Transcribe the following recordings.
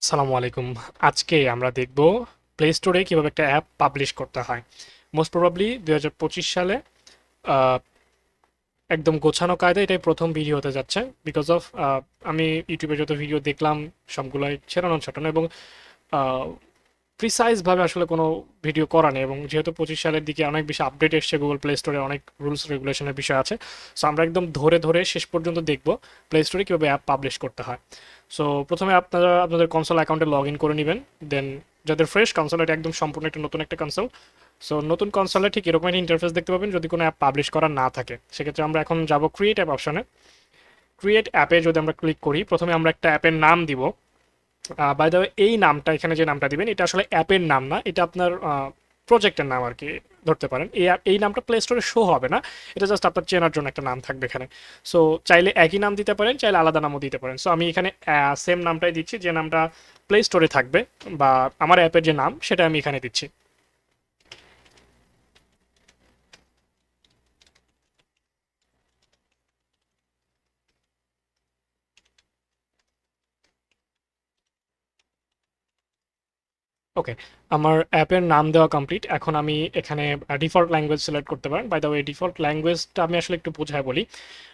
সালামু আলাইকুম। আজকে আমরা দেখব প্লে স্টোরে কিভাবে একটা অ্যাপ পাবলিশ করতে হয়। মোস্ট প্রবাবলি 2025 সালে আহ, একদম গোছানো কায়দায় এটাই প্রথম ভিডিও হতে যাচ্ছে। বিকজ অফ আমি ইউটিউবে যত ভিডিও দেখলাম সবগুলোই ছেড়ানো ছাটানো এবং প্রিসাইজ ভাবে আসলে কোনো ভিডিও করা নেই, এবং যেহেতু 25 সালের দিকে অনেক বেশি আপডেট এসছে, গুগল প্লে স্টোরে অনেক রুলস রেগুলেশনের বিষয় আছে। সো আমরা একদম ধরে ধরে শেষ পর্যন্ত দেখব প্লে স্টোরে কীভাবে অ্যাপ পাবলিশ করতে হয়। সো প্রথমে আপনারা আপনাদের কনসোল অ্যাকাউন্টে লগ ইন করে নেবেন। দেন যাদের ফ্রেশ কনসোল, এটা একদম সম্পূর্ণ একটা নতুন একটা কনসোল। সো নতুন কনসোলে ঠিক এরকম একটা ইন্টারফেস দেখতে পাবেন যদি কোনো অ্যাপ পাবলিশ করা না থাকে। সেক্ষেত্রে আমরা এখন যাব ক্রিয়েট অ্যাপ অপশনে। ক্রিয়েট অ্যাপে যদি আমরা ক্লিক করি, প্রথমে আমরা একটা অ্যাপের নাম দিব। বাই দ্য ওয়ে, এই নামটা এখানে যে নামটা দিবেন এটা আসলে অ্যাপের নাম না, এটা আপনার প্রজেক্টের নাম আর কি ধরতে পারেন। এই নামটা প্লে স্টোরে শো হবে না, এটা জাস্ট আপনার চেনার জন্য একটা নাম থাকবে এখানে। সো চাইলে একই নাম দিতে পারেন, চাইলে আলাদা নামও দিতে পারেন। সো আমি এখানে সেম নামটাই দিচ্ছি, যে নামটা প্লে স্টোরে থাকবে বা আমার অ্যাপের যে নাম সেটা আমি এখানে দিচ্ছি। ওকে, আমার অ্যাপের নাম দেওয়া কমপ্লিট। এখন আমি এখানে ডিফল্ট ল্যাঙ্গুয়েজ সিলেক্ট করতে পারেন। বাই দ্য ওয়ে, ডিফল্ট ল্যাঙ্গুয়েজটা আমি আসলে একটু বোঝায় বলি।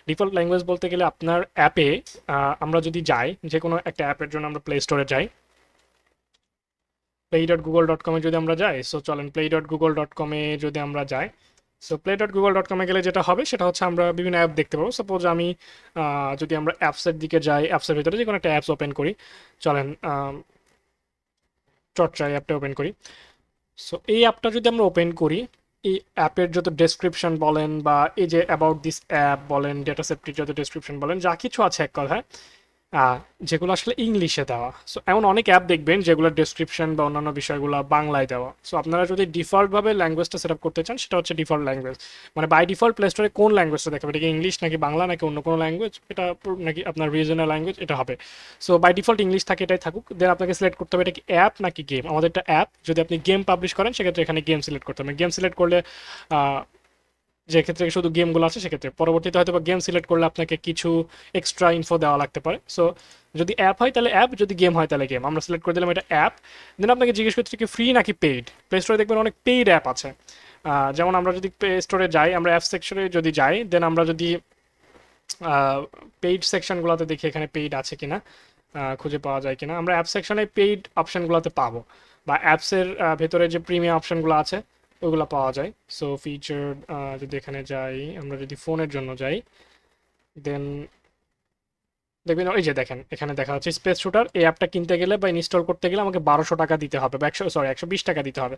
ডিফল্ট ল্যাঙ্গুয়েজ বলতে গেলে আপনার অ্যাপে আমরা যদি যাই, যে কোনো একটা অ্যাপের জন্য আমরা প্লে স্টোরে যাই, play.google.com-এ যদি আমরা যাই, সো চলেন play.google.com-এ যদি আমরা যাই। সো play.google.com-এ গেলে যেটা হবে সেটা হচ্ছে আমরা বিভিন্ন অ্যাপ দেখতে পাবো। সাপোজ আমি যদি আমরা অ্যাপসের দিকে যাই, অ্যাপসের ভিতরে যে কোনো একটা অ্যাপস ওপেন করি। চলেন চর্চা অ্যাপটা ওপেন করি। সো এই অ্যাপটা যদি আমরা ওপেন করি, এই অ্যাপের যত ডেসক্রিপশন বলেন বা এই যে অ্যাবাউট দিস অ্যাপ বলেন, ডেটা সেফটির যত ডেসক্রিপশন বলেন, যা কিছু আছে এক কথায় আহ, যেগুলো আসলে ইংলিশে দেওয়া। সো এমন অনেক অ্যাপ দেখবেন যেগুলোর ডেসক্রিপশন বা অন্যান্য বিষয়গুলো বাংলায় দেওয়া। সো আপনারা যদি ডিফল্টভাবে ল্যাঙ্গুয়েজটা সেট আপ করতে চান, সেটা হচ্ছে ডিফল্ট ল্যাঙ্গুয়েজ। মানে বাই ডিফল্ট প্লে স্টোরে কোন ল্যাঙ্গুয়েজটা দেখাবে, এটা কি ইংলিশ নাকি বাংলা নাকি অন্য কোনো ল্যাঙ্গুয়েজ, এটা নাকি আপনার রিজনাল ল্যাঙ্গুয়েজ, এটা হবে। সো বাই ডিফল্ট ইংলিশ থাকে, এটাই থাকুক। দেন আপনাকে সিলেক্ট করতে হবে এটা কি অ্যাপ নাকি গেম। আমাদের একটা অ্যাপ, যদি আপনি গেম পাবলিশ করেন সেক্ষেত্রে এখানে গেম সিলেক্ট করতে হবে। গেম সিলেক্ট করলে আহ, যে ক্ষেত্রে শুধু গেমগুলো আছে সেক্ষেত্রে পরবর্তীতে হয়তো বা গেম সিলেক্ট করলে আপনাকে কিছু এক্সট্রা ইনফো দেওয়া লাগতে পারে। সো যদি অ্যাপ হয় তাহলে অ্যাপ, যদি গেম হয় তাহলে গেম। আমরা সিলেক্ট করে দিলাম এটা অ্যাপ। দেন আপনাকে জিজ্ঞেস করছে কি ফ্রি নাকি পেইড। প্লে স্টোরে দেখবেন অনেক পেইড অ্যাপ আছে। যেমন আমরা যদি প্লে স্টোরে যাই, আমরা অ্যাপ সেকশনে যদি যাই, দেন আমরা যদি পেইড সেকশনগুলোতে দেখি এখানে পেইড আছে কিনা, খুঁজে পাওয়া যায় কিনা। আমরা অ্যাপ সেকশনে পেইড অপশনগুলোতে পাবো, বা অ্যাপসের ভেতরে যে প্রিমিয়াম অপশনগুলো আছে ওইগুলো পাওয়া যায়। সো ফিচার যদি এখানে যাই, আমরা যদি ফোনের জন্য যাই, দেন দেখবেন এই যে দেখেন এখানে দেখা যাচ্ছে স্পেস শুটার। এই অ্যাপটা কিনতে গেলে বা ইনস্টল করতে গেলে আমাকে 1200 টাকা দিতে হবে, বা 120 টাকা দিতে হবে।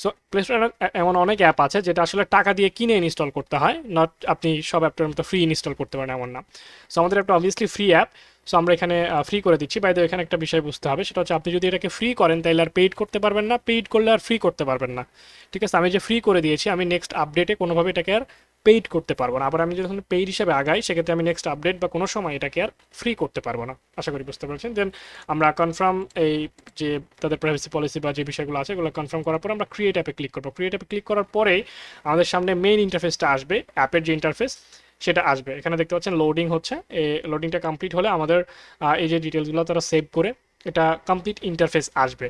সো প্লে স্টোরে এমন অনেক অ্যাপ আছে যেটা আসলে টাকা দিয়ে কিনে ইনস্টল করতে হয়, নট আপনি সব অ্যাপটার মতো ফ্রি ইনস্টল করতে পারেন এমন না। সো আমাদের একটা অবভিয়াসলি ফ্রি অ্যাপ। সো আমরা এখানে ফ্রি করে দিচ্ছি। বাইরে এখানে একটা বিষয় বুঝতে হবে, সেটা হচ্ছে আপনি যদি এটাকে ফ্রি করেন তাহলে আর পেইড করতে পারবেন না, পেইড করলে আর ফ্রি করতে পারবেন না। ঠিক আছে, আমি যে ফ্রি করে দিয়েছি, আমি নেক্সট আপডেটে কোনোভাবে এটাকে আর পেইড করতে পারবো না। আবার আমি যখন পেইড হিসেবে আগাই সেক্ষেত্রে আমি নেক্সট আপডেট বা কোনো সময় এটাকে আর ফ্রি করতে পারবো না। আশা করি বুঝতে পারছেন। দেন আমরা কনফার্ম, এই যে তাদের প্রাইভেসি পলিসি বা যে বিষয়গুলো আছে এগুলো কনফার্ম করার পর আমরা ক্রিয়েট অ্যাপে ক্লিক করবো। ক্রিয়েট অ্যাপে ক্লিক করার পরেই আমাদের সামনে মেইন ইন্টারফেসটা আসবে, অ্যাপের যে ইন্টারফেস সেটা আসবে। এখানে দেখতে পাচ্ছেন লোডিং হচ্ছে। এই লোডিংটা কমপ্লিট হলে আমাদের এই যে ডিটেলসগুলো তারা সেভ করে এটা কমপ্লিট ইন্টারফেস আসবে,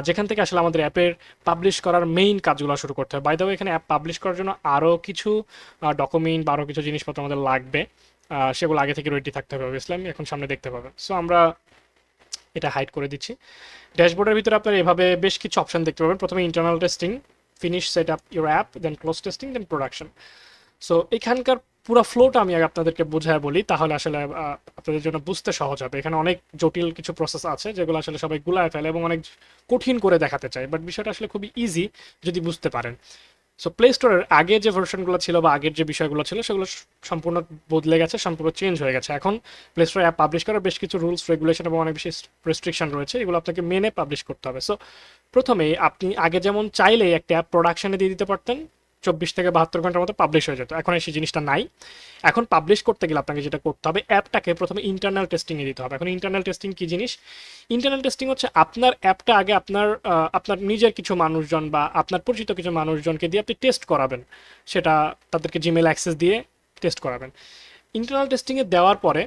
যেখান থেকে আসলে আমাদের অ্যাপের পাবলিশ করার মেইন কাজগুলো শুরু করতে হবে। বাই দ্য ওয়ে, এখানে অ্যাপ পাবলিশ করার জন্য আরও কিছু ডকুমেন্ট বা আরও কিছু জিনিসপত্র আমাদের লাগবে। সেগুলো আগে থেকে রেডি থাকতে হবে, অবভিয়াসলি আমি এখন সামনে দেখতে পাবেন। সো আমরা এটা হাইড করে দিচ্ছি। ড্যাশবোর্ডের ভিতরে আপনারা এভাবে বেশ কিছু অপশন দেখতে পাবেন। প্রথমে internal testing, finish set up your app, then close testing, then production. So এখানকার পুরো ফ্লোটা আমি আগে আপনাদেরকে বোঝায় বলি, তাহলে আসলে আপনাদের জন্য বুঝতে সহজ হবে। এখানে অনেক জটিল কিছু প্রসেস আছে যেগুলো আসলে সবাই গুলায় ফেলে এবং অনেক কঠিন করে দেখাতে চায়, বাট বিষয়টা আসলে খুবই ইজি যদি বুঝতে পারেন। সো প্লে স্টোরের আগে যে ভার্সনগুলো ছিল বা আগের যে বিষয়গুলো ছিল সেগুলো সম্পূর্ণ বদলে গেছে, সম্পূর্ণ চেঞ্জ হয়ে গেছে। এখন প্লে স্টোরে অ্যাপ পাবলিশ করার বেশ কিছু রুলস রেগুলেশন এবং অনেক বেশি রেস্ট্রিকশন রয়েছে, এগুলো আপনাকে মেনে পাবলিশ করতে হবে। সো প্রথমেই আপনি আগে যেমন চাইলে একটা অ্যাপ প্রোডাকশনে দিয়ে দিতে পারতেন, 24 থেকে 72 ঘন্টার মতো পাবলিশ হয়ে যেত। এখন সেই জিনিসটা নাই। এখন পাবলিশ করতে গেলে আপনাকে যেটা করতে হবে, অ্যাপটাকে প্রথমে ইন্টারনাল টেস্টিংয়ে দিতে হবে। এখন ইন্টারনাল টেস্টিং কি জিনিস? ইন্টারনাল টেস্টিং হচ্ছে আপনার অ্যাপটা আগে আপনার নিজের কিছু মানুষজন বা আপনার পরিচিত কিছু মানুষজনকে দিয়ে আপনি টেস্ট করাবেন। সেটা তাদেরকে জিমেল অ্যাক্সেস দিয়ে টেস্ট করাবেন। ইন্টারনাল টেস্টিংয়ে দেওয়ার পরে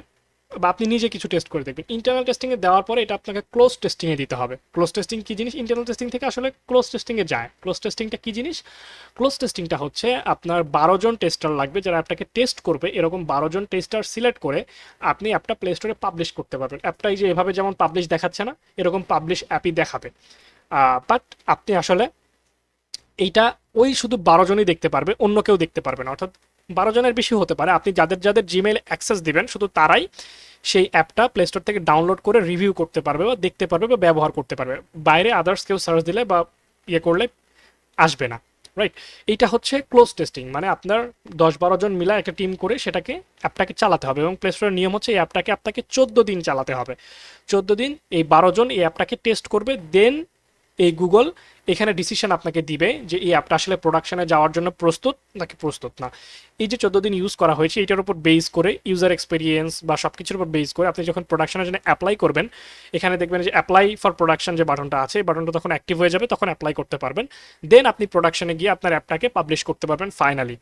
বা আপনি নিজে কিছু টেস্ট করে দেখবেন। ইন্টারনাল টেস্টিংয়ে দেওয়ার পরে এটা আপনাকে ক্লোজ টেস্টিংয়ে দিতে হবে। ক্লোজ টেস্টিং কী জিনিস? ইন্টারনাল টেস্টিং থেকে আসলে ক্লোজ টেস্টিংয়ে যায়। ক্লোজ টেস্টিংটা কী জিনিস? ক্লোজ টেস্টিংটা হচ্ছে আপনার 12 জন টেস্টার লাগবে যারা অ্যাপটাকে টেস্ট করবে। এরকম 12 জন টেস্টার সিলেক্ট করে আপনি অ্যাপটা প্লে স্টোরে পাবলিশ করতে পারবেন। অ্যাপটাই যে এভাবে যেমন পাবলিশ দেখাচ্ছে না, এরকম পাবলিশ অ্যাপই দেখাবে। বাট আপনি আসলে এইটা ওই শুধু 12 জনই দেখতে পারবে, অন্য কেউ দেখতে পারবে না। অর্থাৎ 12 জনের বেশি হতে পারে। আপনি যাদের যাদের জিমেইল অ্যাক্সেস দিবেন শুধু তারাই সেই অ্যাপটা প্লে স্টোর থেকে ডাউনলোড করে রিভিউ করতে পারবে বা দেখতে পারবে বা ব্যবহার করতে পারবে। বাইরে আদার্স কেউ সার্চ দিলে বা ইয়ে করলে আসবে না। রাইট, এইটা হচ্ছে ক্লোজ টেস্টিং। মানে আপনার 10-12 জন মিলা একটা টিম করে সেটাকে অ্যাপটাকে চালাতে হবে, এবং প্লে স্টোরের নিয়ম হচ্ছে এই অ্যাপটাকে আপনাকে 14 দিন চালাতে হবে। 14 দিন এই 12 জন এই অ্যাপটাকে টেস্ট করবে, দেন এই গুগল এখানে ডিসিশন আপনাকে দিবে যে এই অ্যাপটা আসলে প্রোডাকশনে যাওয়ার জন্য প্রস্তুত নাকি প্রস্তুত না। এই যে 14 দিন ইউজ করা হয়েছে এটার উপর বেস করে, ইউজার এক্সপিরিয়েন্স বা সব কিছুর উপর বেস করে আপনি যখন প্রোডাকশনের জন্য অ্যাপ্লাই করবেন, এখানে দেখবেন যে অ্যাপ্লাই ফর প্রোডাকশন যে বাটনটা আছে এই বাটনটা তখন অ্যাক্টিভ হয়ে যাবে, তখন অ্যাপ্লাই করতে পারবেন। দেন আপনি প্রোডাকশনে গিয়ে আপনার অ্যাপটাকে পাবলিশ করতে পারবেন ফাইনালি।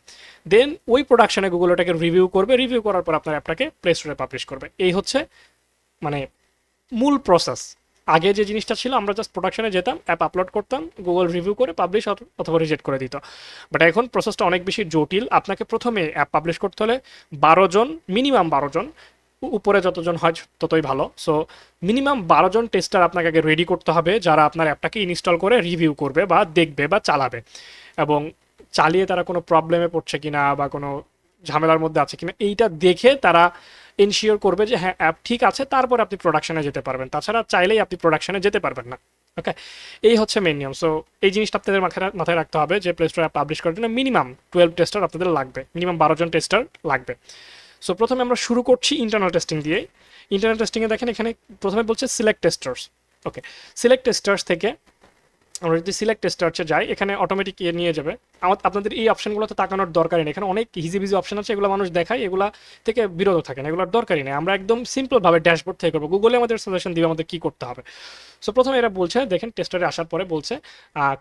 দেন ওই প্রোডাকশনে গুগল ওটাকে রিভিউ করবে, রিভিউ করার পর আপনার অ্যাপটাকে প্লে স্টোরে পাবলিশ করবে। এই হচ্ছে মানে মূল প্রসেস। আগে যে জিনিসটা ছিল আমরা জাস্ট প্রোডাকশনে যেতাম, অ্যাপ আপলোড করতাম, গুগল রিভিউ করে পাবলিশ অথবা রিজেক্ট করে দিত। বাট এখন প্রসেসটা অনেক বেশি জটিল। আপনাকে প্রথমে অ্যাপ পাবলিশ করতে হলে 12 জন, মিনিমাম 12 জন, উপরে যতজন হয় ততই ভালো। সো মিনিমাম 12 জন টেস্টার আপনাকে আগে রেডি করতে হবে যারা আপনার অ্যাপটাকে ইনস্টল করে রিভিউ করবে বা দেখবে বা চালাবে, এবং চালিয়ে তারা কোনো প্রবলেমে পড়ছে কিনা বা কোনো ঝামেলার মধ্যে আছে কিনা এইটা দেখে তারা এনশিওর করবে যে হ্যাঁ অ্যাপ ঠিক আছে, তারপর আপনি প্রোডাকশনে যেতে পারবেন। তাছাড়া চাইলেই আপনি প্রোডাকশনে যেতে পারবেন না। ওকে, এই হচ্ছে মেন নিয়ম। সো এই জিনিসটা আপনাদের মাথায় রাখতে হবে যে প্লে স্টোর অ্যাপ পাবলিশ করার জন্য মিনিমাম 12 টেস্টার আপনাদের লাগবে, মিনিমাম 12 জন টেস্টার লাগবে। সো প্রথমে আমরা শুরু করছি ইন্টারনাল টেস্টিং দিয়ে। ইন্টারনাল টেস্টিংয়ে দেখেন এখানে প্রথমে বলছে সিলেক্ট টেস্টার্স। ওকে, সিলেক্ট টেস্টার্স থেকে আমরা যদি সিলেক্ট টেস্টার্সে যাই এখানে অটোমেটিক নিয়ে যাবে। আপনাদের এই অপশনগুলোতে তাকানোর দরকারই নেই, এখানে অনেক হিজিবিজি অপশন আছে, এগুলো মানুষ দেখায়, এগুলা থেকে বিরত থাকেন, এগুলোর দরকারই নেই। আমরা একদম সিম্পলভাবে ড্যাশবোর্ড থেকে করবো, গুগলে আমাদের সাজেশন দিবে আমাদের কী করতে হবে। সো প্রথমে এরা বলছে, দেখেন টেস্টারে আসার পরে বলছে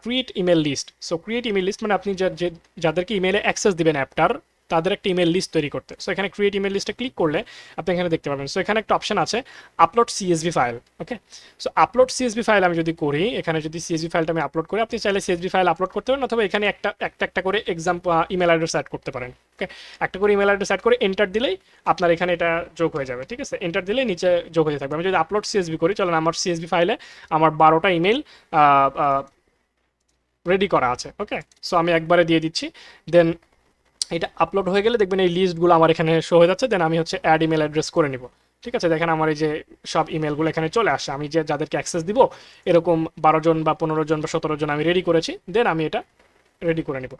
create email list. So create email list মানে আপনি যাদেরকে ইমেলে অ্যাক্সেস দিবেন অ্যাপটার তাদের একটা ইমেল লিস্ট তৈরি করতে। সো এখানে ক্রিয়েট ইমেল লিস্টে ক্লিক করলে আপনি এখানে দেখতে পাবেন। সো এখানে একটা অপশন আছে আপলোড সিএসভি ফাইল। ওকে, সো আপলোড সিএসভি ফাইল আমি যদি করি, এখানে যদি সিএসভি ফাইলটা আমি আপলোড করি, আপনি চাইলে সিএসভি ফাইল আপলোড করতে পারেন, অথবা এখানে একটা করে ইমেল অ্যাড্রেস অ্যাড করতে পারেন। ওকে, একটা করে ইমেল অ্যাড্রেস অ্যাড করে এন্টার দিলেই আপনার এখানে এটা যোগ হয়ে যাবে। ঠিক আছে, এন্টার দিলেই নিচে যোগ হয়ে থাকবে। আমি যদি আপলোড সিএসভি করি, চলেন আমার সিএসভি ফাইলে আমার 12টা ইমেল রেডি করা আছে। ওকে, সো আমি একবারে দিয়ে দিচ্ছি। দেন এটা আপলোড হয়ে গেলে দেখবেন এই লিস্টগুলো আমার এখানে শো হয়ে যাচ্ছে। দেন আমি হচ্ছে অ্যাড ইমেল অ্যাড্রেস করে নিব। ঠিক আছে, দেখেন আমার এই যে সব ইমেলগুলো এখানে চলে আসছে, আমি যে যাদেরকে অ্যাক্সেস দিব এরকম 12 জন বা 15 জন বা 17 জন আমি রেডি করেছি। দেন আমি এটা রেডি করে নিব।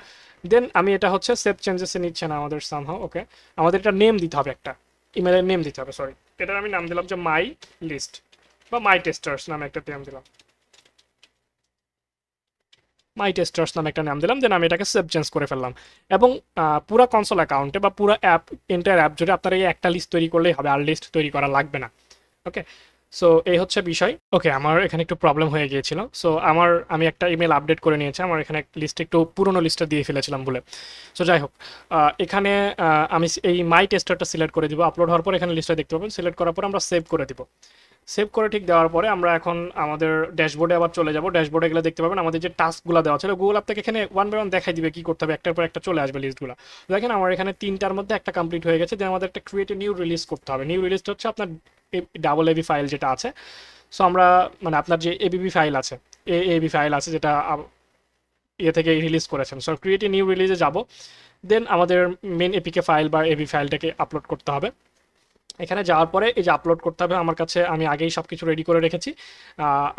দেন আমি এটা হচ্ছে সেভ চেঞ্জেসে নিচ্ছে না আমাদের সামহাও। ওকে, আমাদের এটা নেম দিতে হবে, একটা ইমেলের নেম দিতে হবে। সরি, এটার আমি নাম দিলাম যে মাই লিস্ট বা মাই টেস্টার্স নামে একটা নাম দিলাম, মাই টেস্টার্স নামে একটা নাম দিলাম। দেন আমি এটাকে সেভ চেঞ্জ করে ফেললাম, এবং পুরো কনসোল অ্যাকাউন্টে বা পুরো অ্যাপ এন্টায়ার অ্যাপ জুড়ে আপনার এই একটা লিস্ট তৈরি করলেই হবে, আর লিস্ট তৈরি করা লাগবে না। ওকে, সো এই হচ্ছে বিষয়। ওকে, আমার এখানে একটু প্রবলেম হয়ে গিয়েছিল। সো আমি একটা ইমেল আপডেট করে নিয়েছি, আমার এখানে লিস্টে একটু পুরনো লিস্টটা দিয়ে ফেলেছিলাম বলে। সো যাই হোক, এখানে আমি এই মাই টেস্টারটা সিলেক্ট করে দিব। আপলোড হওয়ার পর এখানে লিস্টটা দেখতে পাবেন। সিলেক্ট করার পর আমরা সেভ করে দিব। সেভ করে ঠিক দেওয়ার পরে আমরা এখন আমাদের ড্যাশবোর্ডে আবার চলে যাব। ড্যাশবোর্ডে গেলে দেখতে পাবেন আমাদের যে টাস্কগুলো দেওয়া ছিল, গুগল আপনাকে এখানে ওয়ান বাই ওয়ান দেখাই দিবে কী করতে হবে, একটার পর একটা চলে আসবে লিস্টগুলো। দেখেন আমার এখানে 3টার মধ্যে একটা কমপ্লিট হয়ে গেছে। যে আমাদের একটা ক্রিয়েট নিউ রিলিজ করতে হবে। নিউ রিলিজটা হচ্ছে আপনার ডাবল এবি ফাইল যেটা আছে। সো আমরা মানে আপনার যে এবিবি ফাইল আছে, এবি ফাইল আছে যেটা ইয়ে থেকে রিলিজ করেছেন। সো ক্রিয়েট নিউ রিলিজে যাব। দেন আমাদের মেন এপিকে ফাইল বা এবি ফাইলটাকে আপলোড করতে হবে। এখানে যাওয়ার পরে এই যে আপলোড করতে হবে, আমার কাছে আমি আগেই সব কিছু রেডি করে রেখেছি।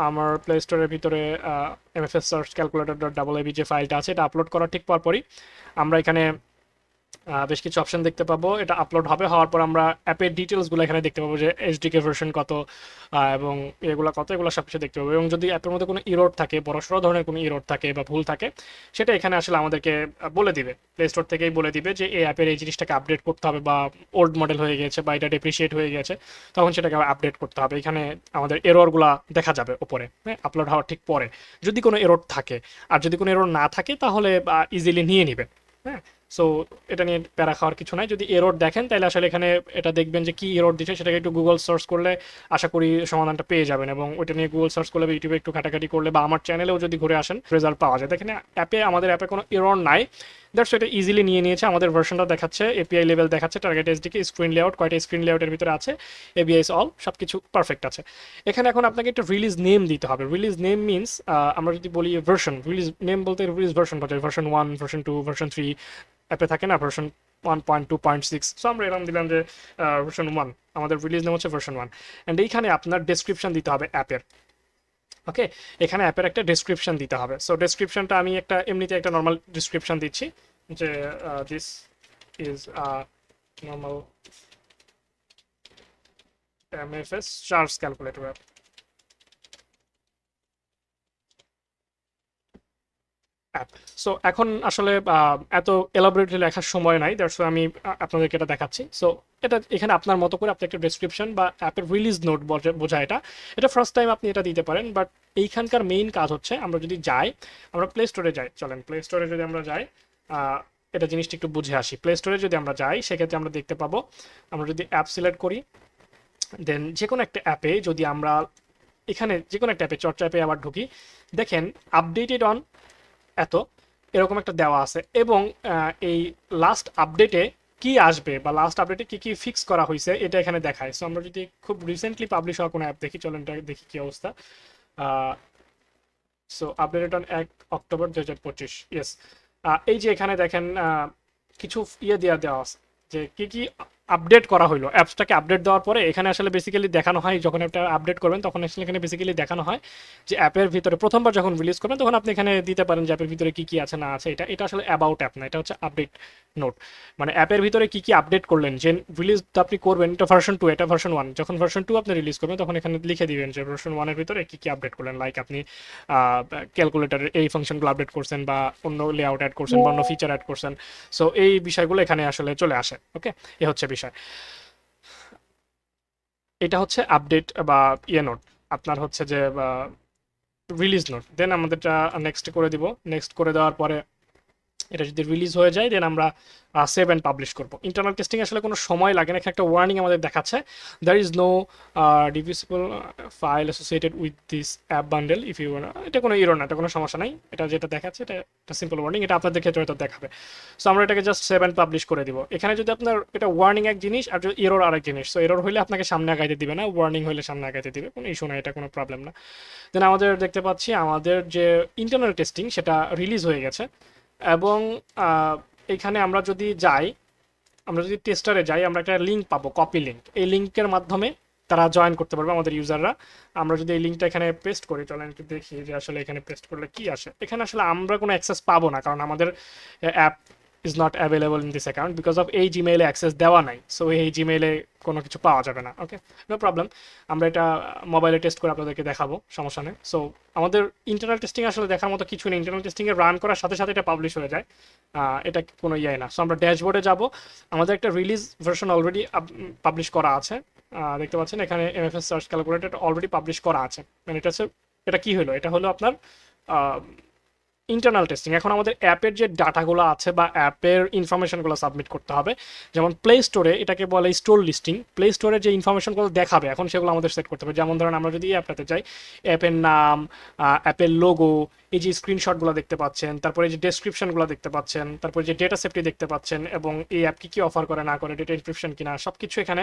আমার প্লে স্টোরের ভিতরে MFS search calculator dot double AB যে ফাইলটা আছে এটা আপলোড করার ঠিক পরপরই আমরা এখানে বেশ কিছু অপশন দেখতে পাবো। এটা আপলোড হওয়ার পর আমরা অ্যাপের ডিটেলসগুলো এখানে দেখতে পাবো যে এইচডিকে ভার্সন কত এবং এগুলো কত, এগুলো সব কিছু দেখতে পাবো। এবং যদি অ্যাপের মধ্যে কোনো ইরোড থাকে, বড়সড় ধরনের কোনো ইরোড থাকে বা ভুল থাকে, সেটা এখানে আসলে আমাদেরকে বলে দিবে, প্লে স্টোর থেকেই বলে দিবে যে এই অ্যাপের এই জিনিসটাকে আপডেট করতে হবে, বা ওল্ড মডেল হয়ে গেছে বা এটা ডেপ্রিসিয়েট হয়ে গেছে, তখন সেটাকে আপডেট করতে হবে। এখানে আমাদের এররগুলো দেখা যাবে ওপরে, হ্যাঁ, আপলোড হওয়ার ঠিক পরে যদি কোনো এরর থাকে। আর যদি কোনো এরর না থাকে তাহলে ইজিলি নিয়ে নেবে। হ্যাঁ, সো এটা নিয়ে প্যারা খাওয়ার কিছু নাই। যদি এরর দেখেন তাহলে আসলে এখানে এটা দেখবেন যে কি এরর দিচ্ছে, সেটাকে একটু গুগল সার্চ করলে আশা করি সমাধানটা পেয়ে যাবেন, এবং ওইটা নিয়ে গুগল সার্চ করলে বা ইউটিউবে একটু ঘাটাঘাটি করলে বা আমার চ্যানেলেও যদি ঘুরে আসেন রেজাল্ট পাওয়া যায়। দেখেন আমাদের অ্যাপে কোনো এরর নাই, দ্যাটস এটা ইজিলি নিয়ে নিয়েছে। আমাদের ভার্সনটা দেখাচ্ছে, এপিআই লেভেল দেখাচ্ছে, টার্গেট এসডিকে, স্ক্রিন লেআউট, কয়টা স্ক্রিন লেআউটের ভিতরে আছে, এবিআইস অল, সব কিছু পারফেক্ট আছে। এখানে এখন আপনাকে একটা রিলিজ নেম দিতে হবে। রিলিজ নেম মিনস আমরা যদি বলি ভার্সন, রিলিজ নেম বলতে রিলিজ ভার্সন বোঝায়, ভার্সন 1, ভার্সন 2, ভার্সন 3 অ্যাপে থাকে না, ভার্সন 1.2.6। সো আমরা এরকম দিলাম যে ভার্সন 1, আমাদের রিলিজ নেম হচ্ছে ভার্সন 1। অ্যান্ড এইখানে আপনার ডেসক্রিপশন দিতে হবে অ্যাপের। ওকে, এখানে অ্যাপের একটা ডেসক্রিপশন দিতে হবে। সো ডেসক্রিপশনটা আমি একটা এমনিতে একটা নর্মাল ডেসক্রিপশন দিচ্ছি যে this is normal MFS charge calculator app. App. So এখন আসলে এত এলাবোরেটলি লেখার সময় নাই, দ্যাটস আমি আপনাদেরকে এটা দেখাচ্ছি। সো এটা এখানে আপনার মতো করে আপনি একটা ডেসক্রিপশন বা অ্যাপের রিলিজ নোট বোঝায় এটা, এটা ফার্স্ট টাইম আপনি এটা দিতে পারেন। বাট এইখানকার মেইন কাজ হচ্ছে আমরা যদি যাই, আমরা প্লে স্টোরে যাই, চলেন প্লে স্টোরে যদি আমরা যাই, এটা জিনিসটা একটু বুঝে আসি। প্লে স্টোরে যদি আমরা যাই সেক্ষেত্রে আমরা দেখতে পাবো, আমরা যদি অ্যাপ সিলেক্ট করি, দেন যে কোনো একটা অ্যাপে যদি আমরা এখানে যে কোনো একটা অ্যাপে, চর্চা অ্যাপে আবার ঢুকি, দেখেন আপডেটেড অন এত এরকম একটা দেওয়া আছে, এবং এই লাস্ট আপডেটে কি আসবে বা লাস্ট আপডেটে কি কি ফিক্স করা হয়েছে এটা এখানে দেখায়। সো আমরা যদি খুব রিসেন্টলি পাবলিশ হওয়া কোনো অ্যাপ দেখি, চলেন দেখি কি অবস্থা। So updated on 1 October 2025, yes. এই যে এখানে দেখেন কিছু দেওয়া আছে যে কি কি আপডেট করা হলো। অ্যাপসটাকে আপডেট দেওয়ার পরে এখানে আসলে বেসিক্যালি দেখানো হয়, যখন একটা আপডেট করবেন তখন আসলে এখানে বেসিক্যালি দেখানো হয় যে অ্যাপের ভিতরে প্রথমবার যখন রিলিজ করবেন তখন আপনি এখানে দিতে পারেন যে অ্যাপের ভিতরে কি কি আছে না আছে। এটা এটা আসলে অ্যাবাউট অ্যাপ না, এটা হচ্ছে আপডেট নোট। মানে অ্যাপের ভিতরে কি কি আপডেট করলেন, যে রিলিজ আপনি করবেন, এটা ভার্সন 2, এটা ভার্সন 1, যখন ভার্সন 2 আপনি রিলিজ করবেন তখন এখানে লিখে দিবেন যে ভার্সন 1 এর ভিতরে কি কি আপডেট করলেন। লাইক আপনি ক্যালকুলেটরের এই ফাংশনগুলো আপডেট করছেন, বা অন্য লেআউট অ্যাড করছেন, বা অন্য ফিচার অ্যাড করছেন। সো এই বিষয়গুলো এখানে আসলে চলে আসে। ওকে, এ হচ্ছে বিষয়। এটা হচ্ছে আপডেট বা নোট, আপনার হচ্ছে যে রিলিজ নোট। দেন আমাদেরটা নেক্সট করে দিব। নেক্সট করে দেওয়ার পরে এটা যদি রিলিজ হয়ে যায় দেন আমরা সেভ অ্যান্ড পাবলিশ করবো। ইন্টারনাল টেস্টিং আসলে কোনো সময় লাগে না। এখানে একটা ওয়ার্নিং আমাদের দেখাচ্ছে, there is no divisible file associated with this app bundle if you. এটা কোনো ইরর না, এটা কোনো সমস্যা নাই। এটা যেটা দেখাচ্ছে এটা একটা সিম্পল ওয়ার্নিং, এটা আপনাদের ক্ষেত্রে হয়তো দেখাবে। সো আমরা এটাকে জাস্ট সেভ অ্যান্ড পাবলিশ করে দিব। এখানে যদি আপনার এটা ওয়ার্নিং এক জিনিস আর যদি এরর আরেক জিনিস, সো এরর হলে আপনাকে সামনে আগাইতে দিবে না, ওয়ার্নিং হলে সামনে আগাইতে দিবে, কোনো ইস্যু না, এটা কোনো প্রবলেম না। দেন আমাদের দেখতে পাচ্ছি আমাদের যে ইন্টারনাল টেস্টিং সেটা রিলিজ হয়ে গেছে, এবং এখানে আমরা যদি যাই, আমরা যদি টেস্টারে যাই আমরা একটা লিঙ্ক পাবো, কপি লিঙ্ক। এই লিঙ্কের মাধ্যমে তারা জয়েন করতে পারবে আমাদের ইউজাররা। আমরা যদি এই লিঙ্কটা এখানে পেস্ট করি, চলেন একটু দেখি যে আসলে এখানে পেস্ট করলে কি আসে। এখানে আসলে আমরা কোনো অ্যাক্সেস পাবো না, কারণ আমাদের app is not available in this account because of এই জিমেইলে অ্যাক্সেস দেওয়া নাই। সো এই জিমেইলে কোনো কিছু পাওয়া যাবে না। ওকে, নো প্রবলেম, আমরা এটা মোবাইলে টেস্ট করে আপনাদেরকে দেখাবো, সমস্যা নেই। সো আমাদের ইন্টারনাল টেস্টিং আসলে দেখার মতো কিছু নেই, ইন্টারনাল টেস্টিংয়ে রান করার সাথে সাথে এটা পাবলিশ হয়ে যায়, এটা কোনো ইয়ে না। সো আমরা ড্যাশবোর্ডে যাব, আমাদের একটা রিলিজ ভার্সন অলরেডি পাবলিশ করা আছে, দেখতে পাচ্ছেন এখানে MFS search calculator already publish করা আছে। মানে এটা হচ্ছে, এটা কি হলো, এটা হলো আপনার ইন্টারনাল টেস্টিং। এখন আমাদের অ্যাপের যে ডাটাগুলো আছে বা অ্যাপের ইনফরমেশনগুলো সাবমিট করতে হবে। যেমন প্লে স্টোরে এটাকে বলে স্টোর লিস্টিং, প্লে স্টোরে যে ইনফরমেশনগুলো দেখাবে এখন সেগুলো আমাদের সেট করতে হবে। যেমন ধরেন আমরা যদি এই অ্যাপটাতে যাই, অ্যাপের নাম, অ্যাপের লোগো, এই যে স্ক্রিনশটগুলো দেখতে পাচ্ছেন, তারপরে যে ডেসক্রিপশনগুলো দেখতে পাচ্ছেন, তারপরে যে ডেটা সেফটি দেখতে পাচ্ছেন, এবং এই অ্যাপ কি অফার করে না করে, ডেটা এনক্রিপশন কিনা, সব কিছু এখানে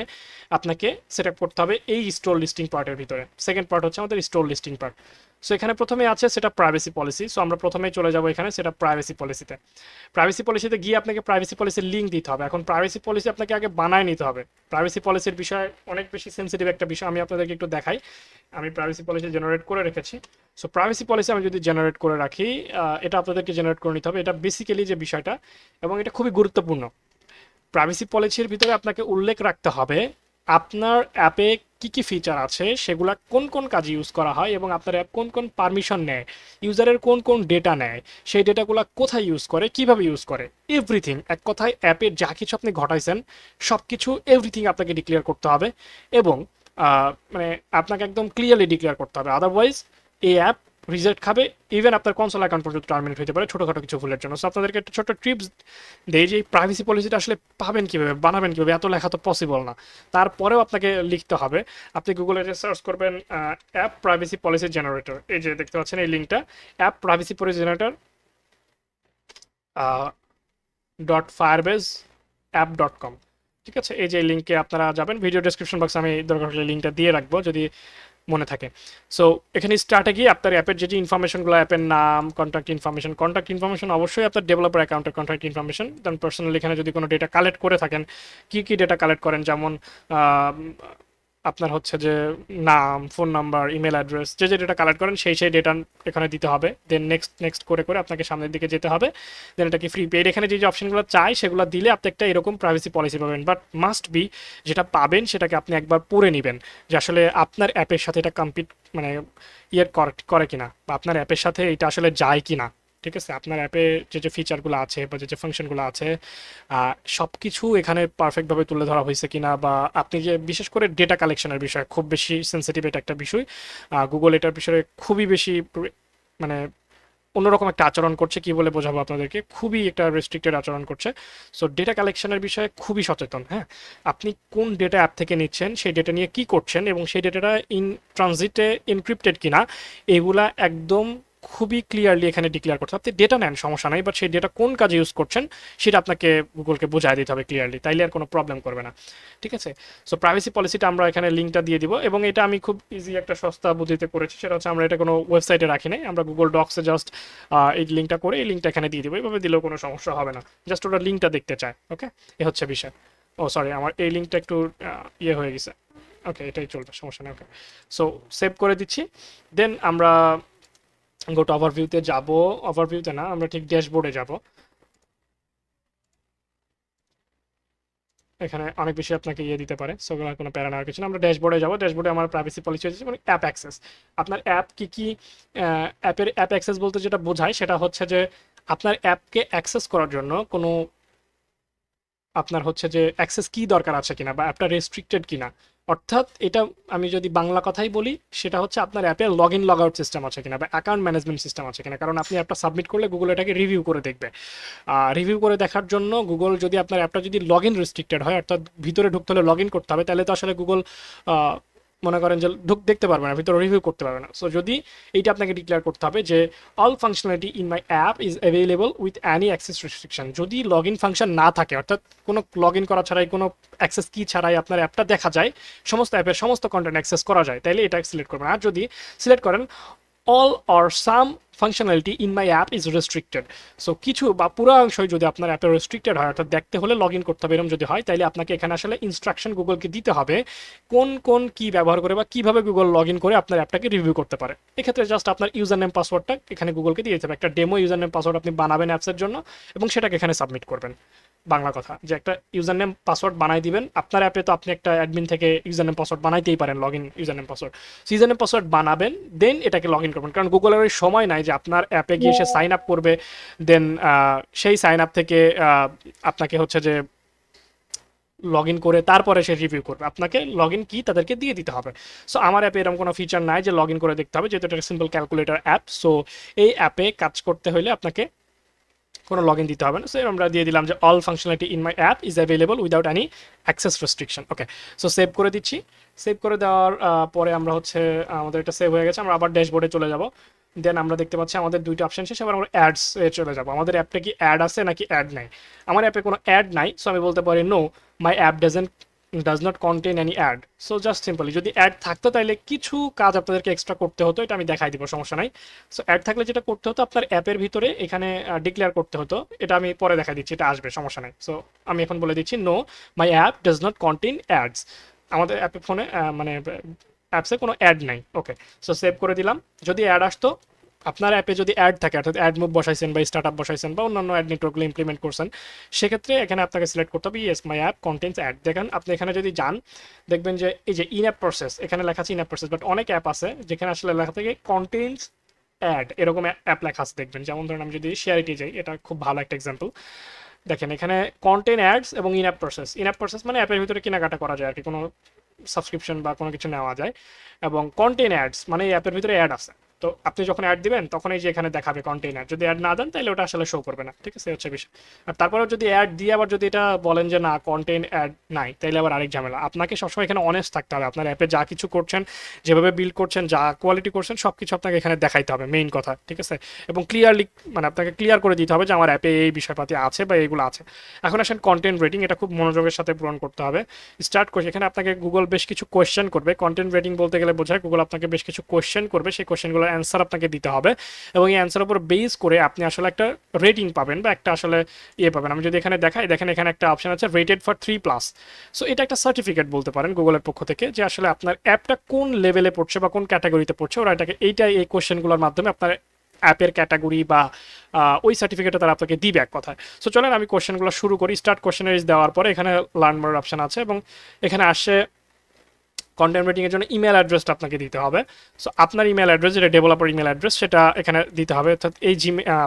আপনাকে সেট আপ করতে হবে এই স্টোর লিস্টিং পার্টের ভিতরে। সেকেন্ড পার্ট হচ্ছে আমাদের স্টোর লিস্টিং পার্ট। সো এখানে প্রথমে আছে সেটা প্রাইভেসি পলিসি। সো আমরা প্রথমেই চলে যাবো এখানে সেটা প্রাইভেসি পলিসিতে। প্রাইভেসি পলিসিতে গিয়ে আপনাকে প্রাইভেসি পলিসির লিঙ্ক দিতে হবে। এখন প্রাইভেসি পলিসি আপনাকে আগে বানায় নিতে হবে। প্রাইভেসি পলিসির বিষয় অনেক বেশি সেন্সিটিভ একটা বিষয়, আমি আপনাদেরকে একটু দেখাই। আমি প্রাইভেসি পলিসি জেনারেট করে রেখেছি। সো প্রাইভেসি পলিসি আমি যদি জেনারেট করে রাখি, এটা আপনাদেরকে জেনারেট করে নিতে হবে। এটা বেসিক্যালি যে বিষয়টা, এবং এটা খুবই গুরুত্বপূর্ণ, প্রাইভেসি পলিসির ভিতরে আপনাকে উল্লেখ রাখতে হবে আপনার অ্যাপে কি কি ফিচার আছে, সেগুলা কোন কোন কাজে ইউজ করা হয়, এবং আপনার অ্যাপ কোন কোন পারমিশন নেয়, ইউজারের কোন কোন ডেটা নেয়, সেই ডেটাগুলো কোথায় ইউজ করে, কিভাবে ইউজ করে, এভরিথিং। এক কথায় অ্যাপের যা কিছু আপনি ঘটাইছেন সব কিছু এভরিথিং আপনাকে ডিক্লেয়ার করতে হবে, এবং মানে আপনাকে একদম ক্লিয়ারলি ডিক্লেয়ার করতে হবে। আদারওয়াইজ এই অ্যাপ রিজেক্ট খাবে, ইভেন আপনার কনসোল অ্যাকাউন্ট পর্যন্ত টার্মিনেট হতে পারে ছোটোখাটো কিছু ভুলের জন্য। সো আপনাদেরকে একটা ছোট্ট ট্রিপস দেই যে এই প্রাইভেসি পলিসিটা আসলে পাবেন কীভাবে, বানাবেন কীভাবে, এত লেখা তো পসিবল না, তারপরেও আপনাকে লিখতে হবে। আপনি গুগলে সার্চ করবেন অ্যাপ প্রাইভেসি পলিসি জেনারেটর, এই যে দেখতে পাচ্ছেন এই লিঙ্কটা, app privacy policy generator .firebase-app.com, ঠিক আছে। এই যে লিঙ্কে আপনারা যাবেন, ভিডিও ডেসক্রিপশন বক্সে আমি দরকার হলে লিঙ্কটা দিয়ে রাখবো যদি মনে থাকে। সো এখানে স্টার্টে গিয়ে আপনার অ্যাপের যে ইনফরমেশনগুলো, অ্যাপের নাম, কন্ট্যাক্ট ইনফরমেশন অবশ্যই আপনার ডেভেলপার অ্যাকাউন্টের কন্ট্যাক্ট ইনফরমেশন, দেন পার্সোনালি এখানে যদি কোনো ডেটা কালেক্ট করে থাকেন, কী ডেটা কালেক্ট করেন, যেমন আপনার হচ্ছে যে নাম, ফোন নাম্বার, ইমেল অ্যাড্রেস, যে ডেটা কালেক্ট করেন সেই ডেটা এখানে দিতে হবে। দেন নেক্সট করে আপনাকে সামনের দিকে যেতে হবে। দেন এটা কি ফ্রি পেড, এখানে যে অপশনগুলো চাই সেগুলো দিলে আপনি একটা এরকম প্রাইভেসি পলিসি পাবেন। বাট মাস্ট বি যেটা পাবেন সেটাকে আপনি একবার পড়ে নেবেন যে আসলে আপনার অ্যাপের সাথে এটা কমপ্লিট মানে করে কিনা, বা আপনার অ্যাপের সাথে এটা আসলে যায় কিনা, ঠিক আছে। আপনার অ্যাপে যে ফিচারগুলো আছে বা যে ফাংশনগুলো আছে সব কিছু এখানে পারফেক্টভাবে তুলে ধরা হয়েছে কিনা, বা আপনি যে বিশেষ করে ডেটা কালেকশনের বিষয় খুব বেশি সেন্সিটিভ, এটা একটা বিষয়। গুগল এটার বিষয়ে খুবই বেশি মানে অন্যরকম একটা আচরণ করছে, কি বলে বোঝাবো আপনাদেরকে, খুবই একটা রেস্ট্রিক্টেড আচরণ করছে। সো ডেটা কালেকশনের বিষয়ে খুবই সচেতন। হ্যাঁ, আপনি কোন ডেটা অ্যাপ থেকে নিচ্ছেন, সেই ডেটা নিয়ে কি করছেন, এবং সেই ডেটাটা ইন ট্রানজিটে এনক্রিপ্টেড কিনা, এগুলা একদম খুবই ক্লিয়ারলি এখানে ডিক্লেয়ার করতে হবে। আপনি ডেটা নেন, সমস্যা নাই, বাট সেই ডেটা কোন কাজে ইউজ করছেন সেটা আপনাকে গুগলকে বোঝায় দিতে হবে ক্লিয়ারলি, তাইলে আর কোনো প্রবলেম করবে না, ঠিক আছে। সো প্রাইভেসি পলিসিটা আমরা এখানে লিঙ্কটা দিয়ে দিব, এবং এটা আমি খুব ইজি একটা সস্তা বুদ্ধিতে করেছি, সেটা হচ্ছে আমরা এটা কোনো ওয়েবসাইটে রাখি নাই, আমরা গুগল ডক্সে জাস্ট এই লিঙ্কটা করে এই লিঙ্কটা এখানে দিয়ে দিব, এইভাবে দিলেও কোনো সমস্যা হবে না, জাস্ট ওরা লিঙ্কটা দেখতে চায়। ওকে, এ হচ্ছে বিষয়। ও সরি, আমার এই লিঙ্কটা একটু ইয়ে হয়ে গেছে। ওকে, এটাই চলবে, সমস্যা নেই। ওকে, সো সেভ করে দিচ্ছি। দেন আমরা গো টু ওভারভিউতে যাব, ওভারভিউতে না, আমরা ঠিক ড্যাশবোর্ডে যাব। এখানে অনেক বেশি আপনাকে ইয়ে দিতে পারে, সো কোনো প্যারা নেওয়ার কিছু না। আমরা ড্যাশবোর্ডে যাব, ড্যাশবোর্ডে আমার প্রাইভেসি পলিসি হচ্ছে মানে অ্যাপ অ্যাক্সেস। আপনার অ্যাপ কি অ্যাপ অ্যাক্সেস বলতে যেটা বোঝায় সেটা হচ্ছে যে আপনার অ্যাপকে অ্যাক্সেস করার জন্য কোনো আপনার হচ্ছে যে অ্যাক্সেস কি দরকার আছে কিনা, বা অ্যাপটা রেস্ট্রিক্টেড কিনা। অর্থাৎ এটা আমি যদি বাংলা কথাই বলি, সেটা হচ্ছে আপনার অ্যাপে log in log out system আছে কিনা, বা অ্যাকাউন্ট ম্যানেজমেন্ট সিস্টেম আছে কিনা। কারণ আপনি অ্যাপটা সাবমিট করলে গুগল এটাকে রিভিউ করে দেখবে। রিভিউ করে দেখার জন্য গুগল যদি আপনার অ্যাপটা যদি লগ ইন রেস্ট্রিক্টেড হয়, অর্থাৎ ভিতরে ঢুকতে হলে লগ ইন করতে হবে, তাহলে তো আসলে গুগল মনে করেন যে দেখতে পারবে না, ভিতরে রিভিউ করতে পারবে না। সো যদি এইটা আপনাকে ডিক্লেয়ার করতে হবে যে all functionality in my app is available with any access restriction, যদি লগ ইন ফাংশন না থাকে, অর্থাৎ কোনো লগ ইন করা ছাড়াই, কোনো অ্যাক্সেস কি ছাড়াই আপনার অ্যাপটা দেখা যায়, সমস্ত অ্যাপের সমস্ত কন্টেন্ট অ্যাক্সেস করা যায়, তাইলে এটা সিলেক্ট করবেন। আর যদি সিলেক্ট করেন all or some functionality in my app is restricted, so কিছু বা পুরো অংশই যদি আপনার অ্যাপে রেস্ট্রিক্টেড হয়, অর্থাৎ দেখতে হলে লগ ইন করতে হবে এরকম যদি হয়, তাহলে আপনাকে এখানে আসলে ইনস্ট্রাকশন গুগলকে দিতে হবে কোন কি ব্যবহার করে বা কিভাবে গুগল লগ ইন করে আপনার অ্যাপটাকে রিভিউ করতে পারে। এক্ষেত্রে জাস্ট আপনার ইউজার নেম পাসওয়ার্ডটা এখানে গুগলকে দিয়ে দিতে হবে, একটা ডেমো ইউজার নেম পাসওয়ার্ড আপনি বানাবেন অ্যাপসের জন্য, এবং সেটাকে এখানে সাবমিট করবেন। বাংলা কথা যে একটা ইউজার নেম পাসওয়ার্ড বানাই দিবেন আপনার অ্যাপে, তো আপনি একটা অ্যাডমিন থেকে ইউজার নেম পাসওয়ার্ড বানাইতেই পারেন, log in user name password. User name password বানাবেন, দেন এটাকে লগ ইন করবেন, কারণ গুগলের ওই সময় নাই যে আপনার অ্যাপে গিয়ে সে সাইন আপ করবে, দেন সেই সাইন আপ থেকে আপনাকে হচ্ছে যে লগ ইন করে তারপরে সে রিভিউ করবে, আপনাকে লগ ইন কি তাদেরকে দিয়ে দিতে হবে। সো আমার অ্যাপে এরকম কোনো ফিচার নাই যে লগ ইন করে দেখতে হবে, যেহেতু এটা সিম্পল ক্যালকুলেটর অ্যাপ। সো এই অ্যাপে কাজ করতে হলে আপনাকে কোনো লগ ইন দিতে হবে না। সো আমরা দিয়ে দিলাম যে all functionality in my app is available without any access restriction. Okay, so save করে দিচ্ছি। সেভ করে দেওয়ার পরে আমরা হচ্ছে আমাদের এটা সেভ হয়ে গেছে, আমরা আবার ড্যাশবোর্ডে চলে যাব। দেন আমরা দেখতে পাচ্ছি আমাদের দুইটা অপশন শেষ, এবার আমরা অ্যাডস এ চলে যাব। আমাদের অ্যাপটা কি অ্যাড আছে নাকি অ্যাড নাই? আমার অ্যাপে কোনো অ্যাড নাই, সো আমি বলতে পারি no my app does not contain any ad. So just simply যদি অ্যাড থাকতো তাহলে কিছু কাজ আপনাদেরকে এক্সট্রা করতে হতো, এটা আমি দেখাই দিব, সমস্যা নাই। সো অ্যাড থাকলে যেটা করতে হতো আপনার অ্যাপের ভিতরে এখানে ডিক্লেয়ার করতে হতো, এটা আমি পরে দেখা দিচ্ছি, এটা আসবে, সমস্যা নাই। সো আমি এখন বলে দিচ্ছি no my app does not contain ads. আমাদের অ্যাপে ফোনে মানে অ্যাপসে কোনো অ্যাড নাই। ওকে, সো সেভ করে দিলাম। যদি অ্যাড আসতো, আপনার অ্যাপে যদি অ্যাড থাকে, অর্থাৎ অ্যাড মুভ বসাইছেন বা স্টার্ট আপ বসাইছেন বা অন্যান্য অ্যাড নেটওয়ার্কগুলো ইমপ্লিমেন্ট করছেন, সেক্ষেত্রে এখানে আপনাকে সিলেক্ট করতে হবে yes my app contents ad. দেখেন আপনি এখানে যদি যান, দেখবেন যে এই যে ইন অ্যাপ প্রসেস, এখানে লেখা আছে ইন অ্যাপ প্রসেস, বাট অনেক অ্যাপ আছে যেখানে আসলে লেখা থাকে কন্টেন্টস অ্যাড, এরকম অ্যাপ লেখা আছে দেখবেন। যেমন ধরুন আমি যদি শেয়ারিটি যাই, এটা খুব ভালো একটা এক্সাম্পল। দেখেন এখানে কন্টেন্ট অ্যাডস এবং in app process. In app process মানে অ্যাপের ভিতরে কেনাকাটা করা যায় আর কি, কোনো সাবস্ক্রিপশন বা কোনো কিছু নেওয়া যায়, এবং কন্টেন্ট অ্যাডস মানে অ্যাপের ভিতরে অ্যাড আছে। তো আপনি যখন অ্যাড দিবেন তখন এই যে এখানে দেখাবে কন্টেইন অ্যাড, যদি অ্যাড না দেন তাহলে ওটা আসলে শো করবে না, ঠিক আছে, হচ্ছে বিষয়। আর তারপরেও যদি অ্যাড দিয়ে আবার যদি এটা বলেন যে না কন্টেইন অ্যাড নাই, তাইলে আবার আরেক ঝামেলা। আপনাকে সবসময় এখানে অনেস্ট থাকতে হবে, আপনার অ্যাপে যা কিছু করছেন, যেভাবে বিল্ড করছেন, যা কোয়ালিটি করছেন, সব কিছু আপনাকে এখানে দেখাইতে হবে, মেইন কথা, ঠিক আছে। এবং ক্লিয়ারলি মানে আপনাকে ক্লিয়ার করে দিতে হবে যে আমার অ্যাপে এই বিষয়পাতি আছে বা এইগুলো আছে। এখন আসেন কন্টেন্ট রেটিং, এটা খুব মনোযোগের সাথে পূরণ করতে হবে। স্টার্ট করছি, এখানে আপনাকে গুগল বেশ কিছু কোয়েশ্চেন করবে। কন্টেন্ট রেটিং বলতে গেলে বোঝায় গুগল আপনাকে বেশ কিছু কোয়েশ্চেন করবে, সেই কোয়েশ্চেনগুলোর অ্যান্সার আপনাকে দিতে হবে এবং এই অ্যান্সারের উপর বেস করে আপনি আসলে একটা রেটিং পাবেন বা একটা আসলে ইয়ে পাবেন। আমি যদি এখানে দেখাই, দেখেন এখানে একটা অপশন আছে রেটেড ফর 3+। সো এটা একটা সার্টিফিকেট বলতে পারেন গুগলের পক্ষ থেকে যে আসলে আপনার অ্যাপটা কোন লেভেলে পড়ছে বা কোন ক্যাটাগরিতে পড়ছে, ওরা এটাকে এই কোয়েশ্চেনগুলোর মাধ্যমে আপনার অ্যাপের ক্যাটাগরি বা ওই সার্টিফিকেটটা তারা আপনাকে দিবে এক কথায়। সো চলেন আমি কোয়েশ্চেনগুলো শুরু করি। স্টার্ট কোয়েশ্চেনারিজ দেওয়ার পরে এখানে লার্ন মোর অপশন আছে এবং এখানে আসে কন্টেন্ট রেটিংয়ের জন্য ইমেল অ্যাড্রেসটা আপনাকে দিতে হবে। সো আপনার ইমেল অ্যাড্রেস, যেটা ডেভেলপার ইমেল অ্যাড্রেস, সেটা এখানে দিতে হবে। অর্থাৎ এই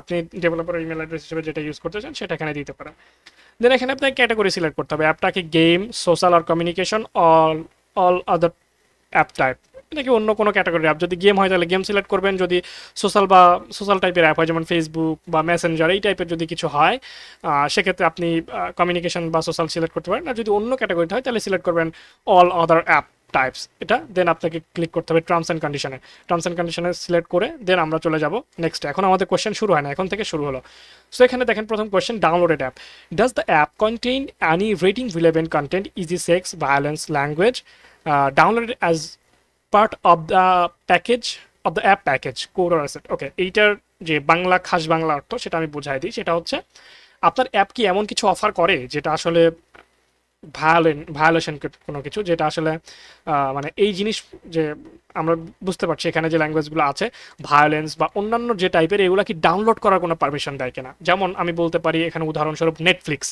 আপনি ডেভেলপার ইমেল অ্যাড্রেস হিসেবে যেটা ইউজ করতে চান সেটা এখানে দিতে পারেন। দেন এখানে আপনাকে ক্যাটাগরি সিলেক্ট করতে হবে, অ্যাপটা কি গেম, সোশ্যাল আর communication, all other app type, নাকি অন্য কোনো ক্যাটাগরি অ্যাপ। যদি গেম হয় তাহলে গেম সিলেক্ট করবেন, যদি সোশ্যাল টাইপের অ্যাপ হয় যেমন ফেসবুক বা মেসেঞ্জার এই টাইপের যদি কিছু হয় সেক্ষেত্রে আপনি কমিউনিকেশন বা সোশ্যাল সিলেক্ট করতে পারেন। আর যদি অন্য ক্যাটাগরিতে হয় তাহলে সিলেক্ট করবেন অল আদার অ্যাপ টাইপস এটা। দেন আপনাকে ক্লিক করতে হবে টার্মস অ্যান্ড কন্ডিশনে সিলেক্ট করে দেন আমরা চলে যাব নেক্সট। এখন আমাদের কোয়েশ্চেন শুরু হয় না, এখন থেকে শুরু হলো। সো এখানে দেখেন প্রথম question, downloaded app, does the app contain any rating relevant content, E G sex, violence, language, downloaded as part of the package of the app package code or asset. Okay, এইটার যে বাংলা খাস বাংলা অর্থ সেটা আমি বুঝাই দিই। সেটা হচ্ছে আপনার অ্যাপ কি এমন কিছু অফার করে যেটা আসলে ভায়োলেশন কোনো কিছু, যেটা আসলে মানে এই জিনিস যে আমরা বুঝতে পারছি এখানে যে ল্যাঙ্গুয়েজগুলো আছে, ভায়োলেন্স বা অন্যান্য যে টাইপের, এগুলো কি ডাউনলোড করার কোনো পারমিশন দেয় কিনা। যেমন আমি বলতে পারি এখানে উদাহরণস্বরূপ নেটফ্লিক্স,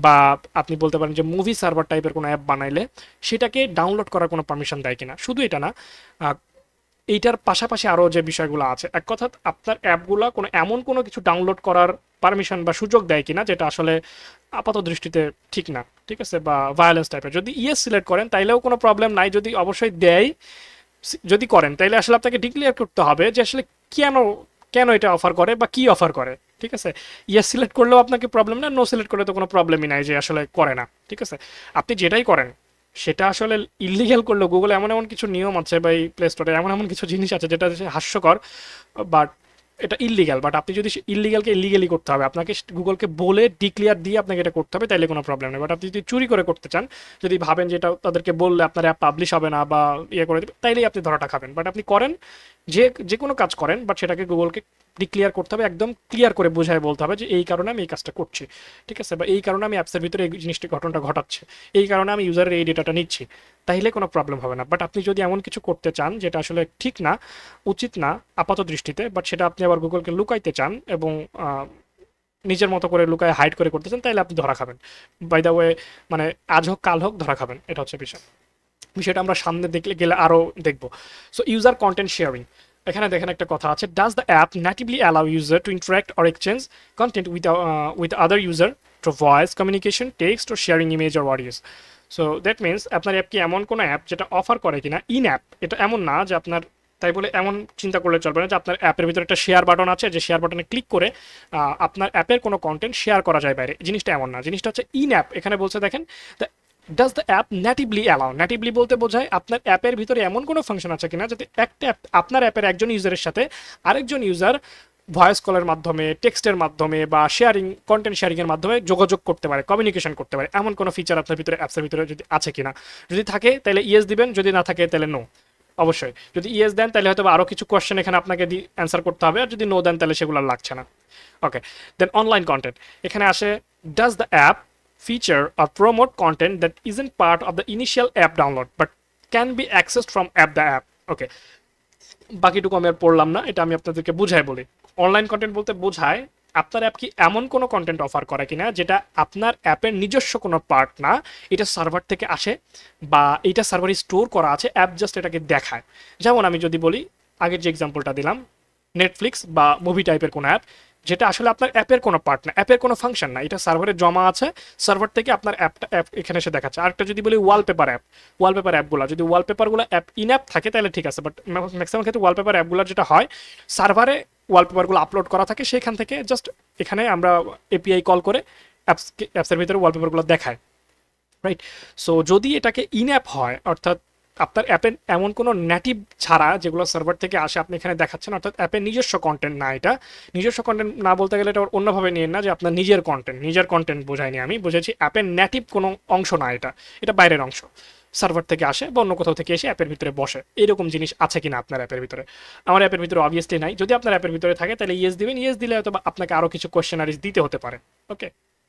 বা আপনি বলতে পারেন যে মুভি সার্ভার টাইপের কোনো অ্যাপ বানাইলে সেটাকে ডাউনলোড করার কোনো পারমিশন দেয় কিনা। শুধু এটা না, এইটার পাশাপাশি আরও যে বিষয়গুলো আছে, এক কথা আপনার অ্যাপগুলো এমন কোনো কিছু ডাউনলোড করার পারমিশন বা সুযোগ দেয় কিনা যেটা আসলে আপাত দৃষ্টিতে ঠিক না, ঠিক আছে, বা ভায়োলেন্স টাইপের। যদি ইয়েস সিলেক্ট করেন তাইলেও কোনো প্রবলেম নাই, যদি অবশ্যই দেয়, যদি করেন তাইলে আসলে আপনাকে ডিক্লেয়ার করতে হবে যে আসলে কেন কেন এটা অফার করে বা কি অফার করে, ঠিক আছে। ইয়েস সিলেক্ট করলেও আপনাকে প্রবলেম না, নো সিলেক্ট করলে তো কোনো প্রবলেমই নাই যে আসলে করে না, ঠিক আছে। আপনি যেটাই করেন সেটা আসলে ইলিগ্যাল করলেও গুগলে এমন এমন কিছু নিয়ম আছে বা এই প্লে স্টোরে এমন এমন কিছু জিনিস আছে যেটা হাস্যকর, বাট এটা ইললিগাল। বাট আপনি যদি ইললিগালকে ইলিগালি করতে হবে, আপনাকে গুগলকে বলে ডিক্লিয়ার দিয়ে আপনাকে এটা করতে হবে, তাইলে কোনো প্রবলেম নেই। বাট আপনি যদি চুরি করে করতে চান, যদি ভাবেন যে এটা তাদেরকে বললে আপনার অ্যাপ পাবলিশ হবে না বা ইয়ে করে দেবে, তাইলেই আপনি ধরাটা খাবেন। বাট আপনি করেন, যে কোনো কাজ করেন, বাট সেটাকে গুগলকে ডিক্লিয়ার করতে হবে, একদম ক্লিয়ার করে বোঝায় বলতে হবে যে এই কারণে আমি এই কাজটা করছি, ঠিক আছে, বা এই কারণে আমি অ্যাপসের ভিতরে এই জিনিসটি ঘটনাটা ঘটাচ্ছে, এই কারণে আমি ইউজারের এই ডেটাটা নিচ্ছি, তাইলে কোনো প্রবলেম হবে না। বাট আপনি যদি এমন কিছু করতে চান যেটা আসলে ঠিক না, উচিত না আপাত দৃষ্টিতে, বাট সেটা আপনি আবার গুগলকে লুকাইতে চান এবং নিজের মতো করে লুকায় হাইড করে করতে চান, তাইলে আপনি ধরা খাবেন। বাই দ্য ওয়ে, মানে আজ হোক কাল হোক ধরা খাবেন, এটা হচ্ছে বিষয়টা আমরা সামনে দেখলে গেলে আরও দেখব। সো ইউজার কন্টেন্ট শেয়ারিং, এখানে দেখেন একটা কথা আছে, does the app natively allow user to interact or exchange content with other user through voice communication, text or sharing image or audios. So that means আপনার অ্যাপ কি এমন কোনো app যেটা অফার করে কিনা, ইন অ্যাপ, এটা এমন না যে আপনার, তাই বলে এমন চিন্তা করলে চলবে না যে আপনার অ্যাপের ভিতরে একটা শেয়ার বাটন আছে, যে শেয়ার বাটনে ক্লিক করে আপনার অ্যাপের কোনো কন্টেন্ট শেয়ার করা যায় বাইরে, জিনিসটা এমন না। জিনিসটা হচ্ছে ইন অ্যাপ। এখানে বলছে দেখেন, does the app natively allow, natively বলতে বোঝায় আপনার অ্যাপের ভিতরে এমন কোনো ফাংশন আছে কিনা যাতে একটা অ্যাপ আপনার অ্যাপের একজন ইউজারের সাথে আরেকজন ইউজার ভয়েস কলের মাধ্যমে, টেক্সটের মাধ্যমে বা কন্টেন্ট শেয়ারিংয়ের মাধ্যমে যোগাযোগ করতে পারে, কমিউনিকেশন করতে পারে, এমন কোনো ফিচার আপনার ভিতরে অ্যাপসের ভিতরে যদি আছে কিনা। যদি থাকে তাহলে ইয়েস দিবেন, যদি না থাকে তাহলে নো। অবশ্যই যদি ইয়েস দেন তাহলে হয়তো আরও কিছু কোয়েশ্চেন এখানে আপনাকে অ্যান্সার করতে হবে, আর যদি নো দেন তাহলে সেগুলো লাগছে না। ওকে, দেন অনলাইন কন্টেন্ট, এখানে আসে does the app feature or promote content that isn't part of the initial app download but can be accessed from the app. ওকে, বাকিটুকু আমি আর পড়লাম না, এটা আমি আপনাদেরকে বুঝাই বলি। অনলাইন কন্টেন্ট বলতে বোঝায় আপনার অ্যাপ কি এমন কোনো কন্টেন্ট অফার করে কিনা যেটা আপনার অ্যাপের নিজস্ব কোনো পার্ট না, এটা সার্ভার থেকে আসে বা এইটা সার্ভারে স্টোর করা আছে, অ্যাপ জাস্ট এটাকে দেখায়। যেমন আমি যদি বলি, আগের যে এক্সাম্পলটা দিলাম, নেটফ্লিক্স বা মুভি টাইপের কোনো অ্যাপ, যেটা আসলে আপনার অ্যাপের কোনো পার্ট না, অ্যাপের কোনো ফাংশন না, এটা সার্ভারে জমা আছে, সার্ভার থেকে আপনার অ্যাপ এখানে এসে দেখাচ্ছে। আরেকটা যদি বলি ওয়ালপেপার অ্যাপগুলো, যদি ওয়ালপেপারগুলো অ্যাপ ইন অ্যাপ থাকে তাহলে ঠিক আছে, বাট ম্যাক্সিমাম ক্ষেত্রে ওয়ালপেপার অ্যাপগুলো যেটা হয় সার্ভারে ওয়ালপেপারগুলো আপলোড করা থাকে, সেখান থেকে জাস্ট এখানে আমরা এপিআই কল করে অ্যাপসের ভিতরে ওয়ালপেপারগুলো দেখায়, রাইট? সো যদি এটাকে ইন অ্যাপ হয়, অর্থাৎ আপনার অ্যাপের এমন কোনো নেটিভ ছাড়া যেগুলো সার্ভার থেকে আসে আপনি এখানে দেখাচ্ছেন, অর্থাৎ অ্যাপের নিজস্ব কন্টেন্ট না, এটা নিজস্ব কন্টেন্ট না বলতে গেলে এটা অন্যভাবে নিয়ে না যে আপনার নিজের কন্টেন্ট বোঝাইনি, আমি বুঝেছি অ্যাপের নেটিভ কোনো অংশ না, এটা বাইরের অংশ, সার্ভার থেকে আসে বা অন্য কোথাও থেকে এসে অ্যাপের ভিতরে বসে, এরকম জিনিস আছে কিনা আপনার অ্যাপের ভিতরে? আমার অ্যাপের ভিতরে অবভিয়াসলি নাই। যদি আপনার অ্যাপের ভিতরে থাকে তাহলে ইয়েস দিবেন, ইয়েস দিলে হয়তো আপনাকে আরও কিছু কোয়েশ্চেনারিজ দিতে হতে পারে, ওকে,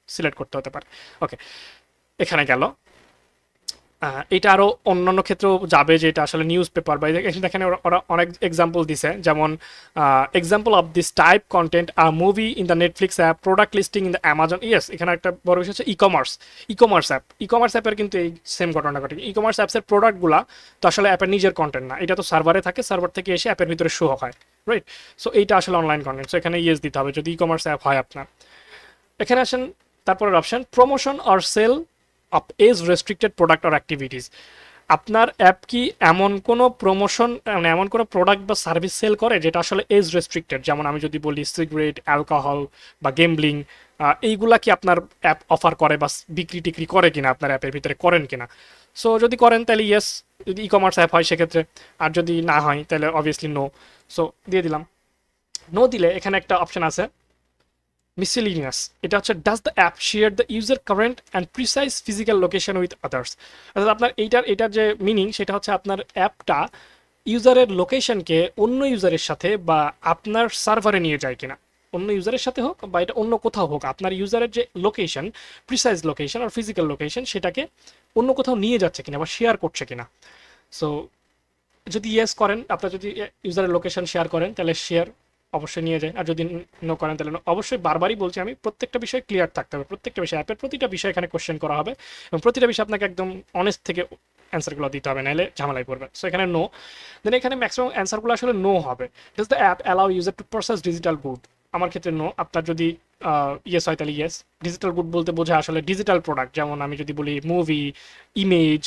সিলেক্ট করতে হতে পারে। ওকে, এখানে গেল। এটা আরও অন্যান্য ক্ষেত্রেও যাবে, যে এটা আসলে নিউজ পেপার বা এখানে ওরা অনেক এক্সাম্পল দিছে, যেমন example of this type content movie in the Netflix app, product listing in the Amazon. Yes, এখানে একটা বড় বিষয় হচ্ছে ই কমার্স অ্যাপের কিন্তু এই সেম ঘটনা ঘটে। ই কমার্স অ্যাপসের প্রোডাক্টগুলা তো আসলে অ্যাপের নিজের কন্টেন্ট না, এটা তো সার্ভারে থাকে, সার্ভার থেকে এসে অ্যাপের ভিতরে শো হয়, রাইট? সো এইটা আসলে অনলাইন কন্টেন্ট, সো এখানে ইয়েস দিতে হবে যদি ই কমার্স অ্যাপ হয় আপনার। এখানে আসেন তারপরের option, promotion or sale of age restricted product or activities. আপনার অ্যাপ কি এমন কোনো প্রমোশন, মানে এমন কোনো প্রোডাক্ট বা সার্ভিস সেল করে যেটা আসলে এজ রেস্ট্রিক্টেড? যেমন আমি যদি বলি সিগারেট, অ্যালকোহল বা গেমব্লিং, এইগুলা কি আপনার অ্যাপ অফার করে বা বিক্রি টিক্রি করে কিনা, আপনার অ্যাপের ভিতরে করেন কিনা? সো যদি করেন তাহলে ইয়েস, যদি ই কমার্স অ্যাপ হয় সেক্ষেত্রে, আর যদি না হয় তাহলে অবভিয়াসলি নো। সো দিয়ে দিলাম। নো দিলে এখানে একটা অপশন আছে মিসেলিনিয়াস, এটা হচ্ছে does the app share the user current and precise physical location with others. অর্থাৎ আপনার এটার যে মিনিং সেটা হচ্ছে আপনার অ্যাপটা ইউজারের লোকেশনকে অন্য ইউজারের সাথে বা আপনার সার্ভারে নিয়ে যায় কিনা, অন্য ইউজারের সাথে হোক বা এটা অন্য কোথাও হোক, আপনার ইউজারের যে লোকেশন, প্রিসাইজ লোকেশন আর ফিজিক্যাল লোকেশন, সেটাকে অন্য কোথাও নিয়ে যাচ্ছে কিনা বা শেয়ার করছে কিনা। সো যদি ইয়েস করেন, আপনার যদি ইউজারের লোকেশন শেয়ার করেন তাহলে শেয়ার অবশ্যই নিয়ে যায়, আর যদি নো করেন তাহলে no। অবশ্যই বারবারই বলছি আমি, প্রত্যেকটা বিষয় ক্লিয়ার থাকতে হবে, প্রত্যেকটা বিষয় অ্যাপের প্রতিটা বিষয় এখানে কোশ্চেন করা হবে এবং প্রতিটা বিষয় আপনাকে একদম অনেস্ট থেকে অ্যান্সারগুলো দিতে হবে, নাহলে ঝামেলায় পড়বে। সো এখানে নো, দেন এখানে ম্যাক্সিমাম অ্যান্সারগুলো আসলে নো হবে। Does the app allow user to process digital good? আমার ক্ষেত্রে নো। আপনার যদি ইয়েস হয় তাহলে ইয়েস। ডিজিটাল গুড বলতে বোঝা আসলে ডিজিটাল প্রোডাক্ট, যেমন আমি যদি বলি মুভি, ইমেজ,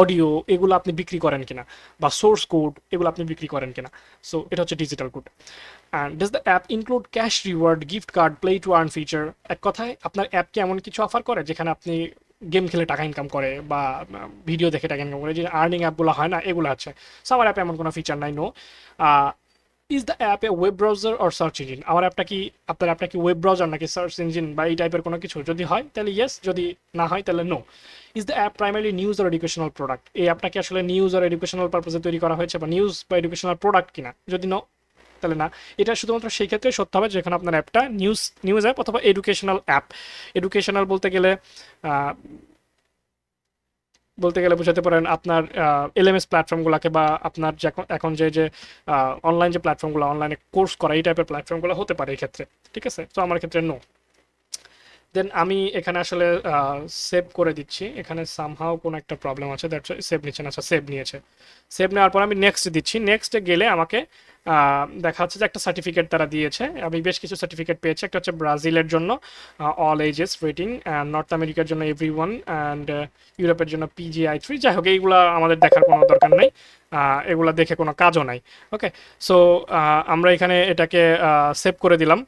অডিও, এগুলো আপনি বিক্রি করেন কিনা, বা সোর্স কোড, এগুলো আপনি বিক্রি করেন কিনা। সো এটা হচ্ছে digital good. And does the app include cash reward, gift card, play to earn feature? এক কথায় আপনার অ্যাপ কি এমন কিছু অফার করে যেখানে আপনি গেম খেলে টাকা ইনকাম করে বা ভিডিও দেখে টাকা ইনকাম করে, যে আর্নিং অ্যাপগুলো হয় না, এগুলো আছে। সো আমার অ্যাপে এমন কোনো ফিচার নাই, no. Is the app a web browser or search engine? আমার অ্যাপটা কি, আপনার অ্যাপটা কি ওয়েব ব্রাউজার নাকি সার্চ ইঞ্জিন বা এই টাইপের কোনো কিছু? যদি হয় তাহলে ইয়েস, যদি না হয় তাহলে no. Is the app primary news or educational product? এই অ্যাপটা কি আসলে নিউজ আর এডুকেশনাল পারপাসে তৈরি করা হয়েছে বা নিউজ বা এডুকেশনাল প্রোডাক্ট কিনা? যদি নো তাহলে না। এটা শুধুমাত্র সেই ক্ষেত্রে সত্য হবে যেখানে আপনার অ্যাপটা নিউজ অ্যাপ অথবা এডুকেশনাল অ্যাপ। এডুকেশনাল বলতে গেলে বোঝাতে পারেন আপনার এলএমএস প্ল্যাটফর্মগুলোকে, বা আপনার যে এখন যে অনলাইন যে প্ল্যাটফর্মগুলো, অনলাইনে কোর্স করা, এই টাইপের প্ল্যাটফর্মগুলো হতে পারে এই ক্ষেত্রে, ঠিক আছে? তো আমার ক্ষেত্রে নো। দেন আমি এখানে আসলে সেভ করে দিচ্ছি, এখানে সামহাও কোনো একটা প্রবলেম আছে, দ্যাটস সেভ নিচ্ছে না। আচ্ছা, সেভ নিয়েছে। সেভ নেওয়ার পর আমি নেক্সট দিচ্ছি। নেক্সটে গেলে আমাকে দেখা যাচ্ছে যে একটা সার্টিফিকেট তারা দিয়েছে, আমি বেশ কিছু সার্টিফিকেট পেয়েছি। একটা হচ্ছে ব্রাজিলের জন্য all ages rating, and north আমেরিকার জন্য এভরি ওয়ান, অ্যান্ড ইউরোপের জন্য PGI 3। যাই হোক, এইগুলো আমাদের দেখার কোনো দরকার নেই, এগুলো দেখে কোনো কাজও নাই। ওকে, সো আমরা এখানে এটাকে সেভ করে দিলাম,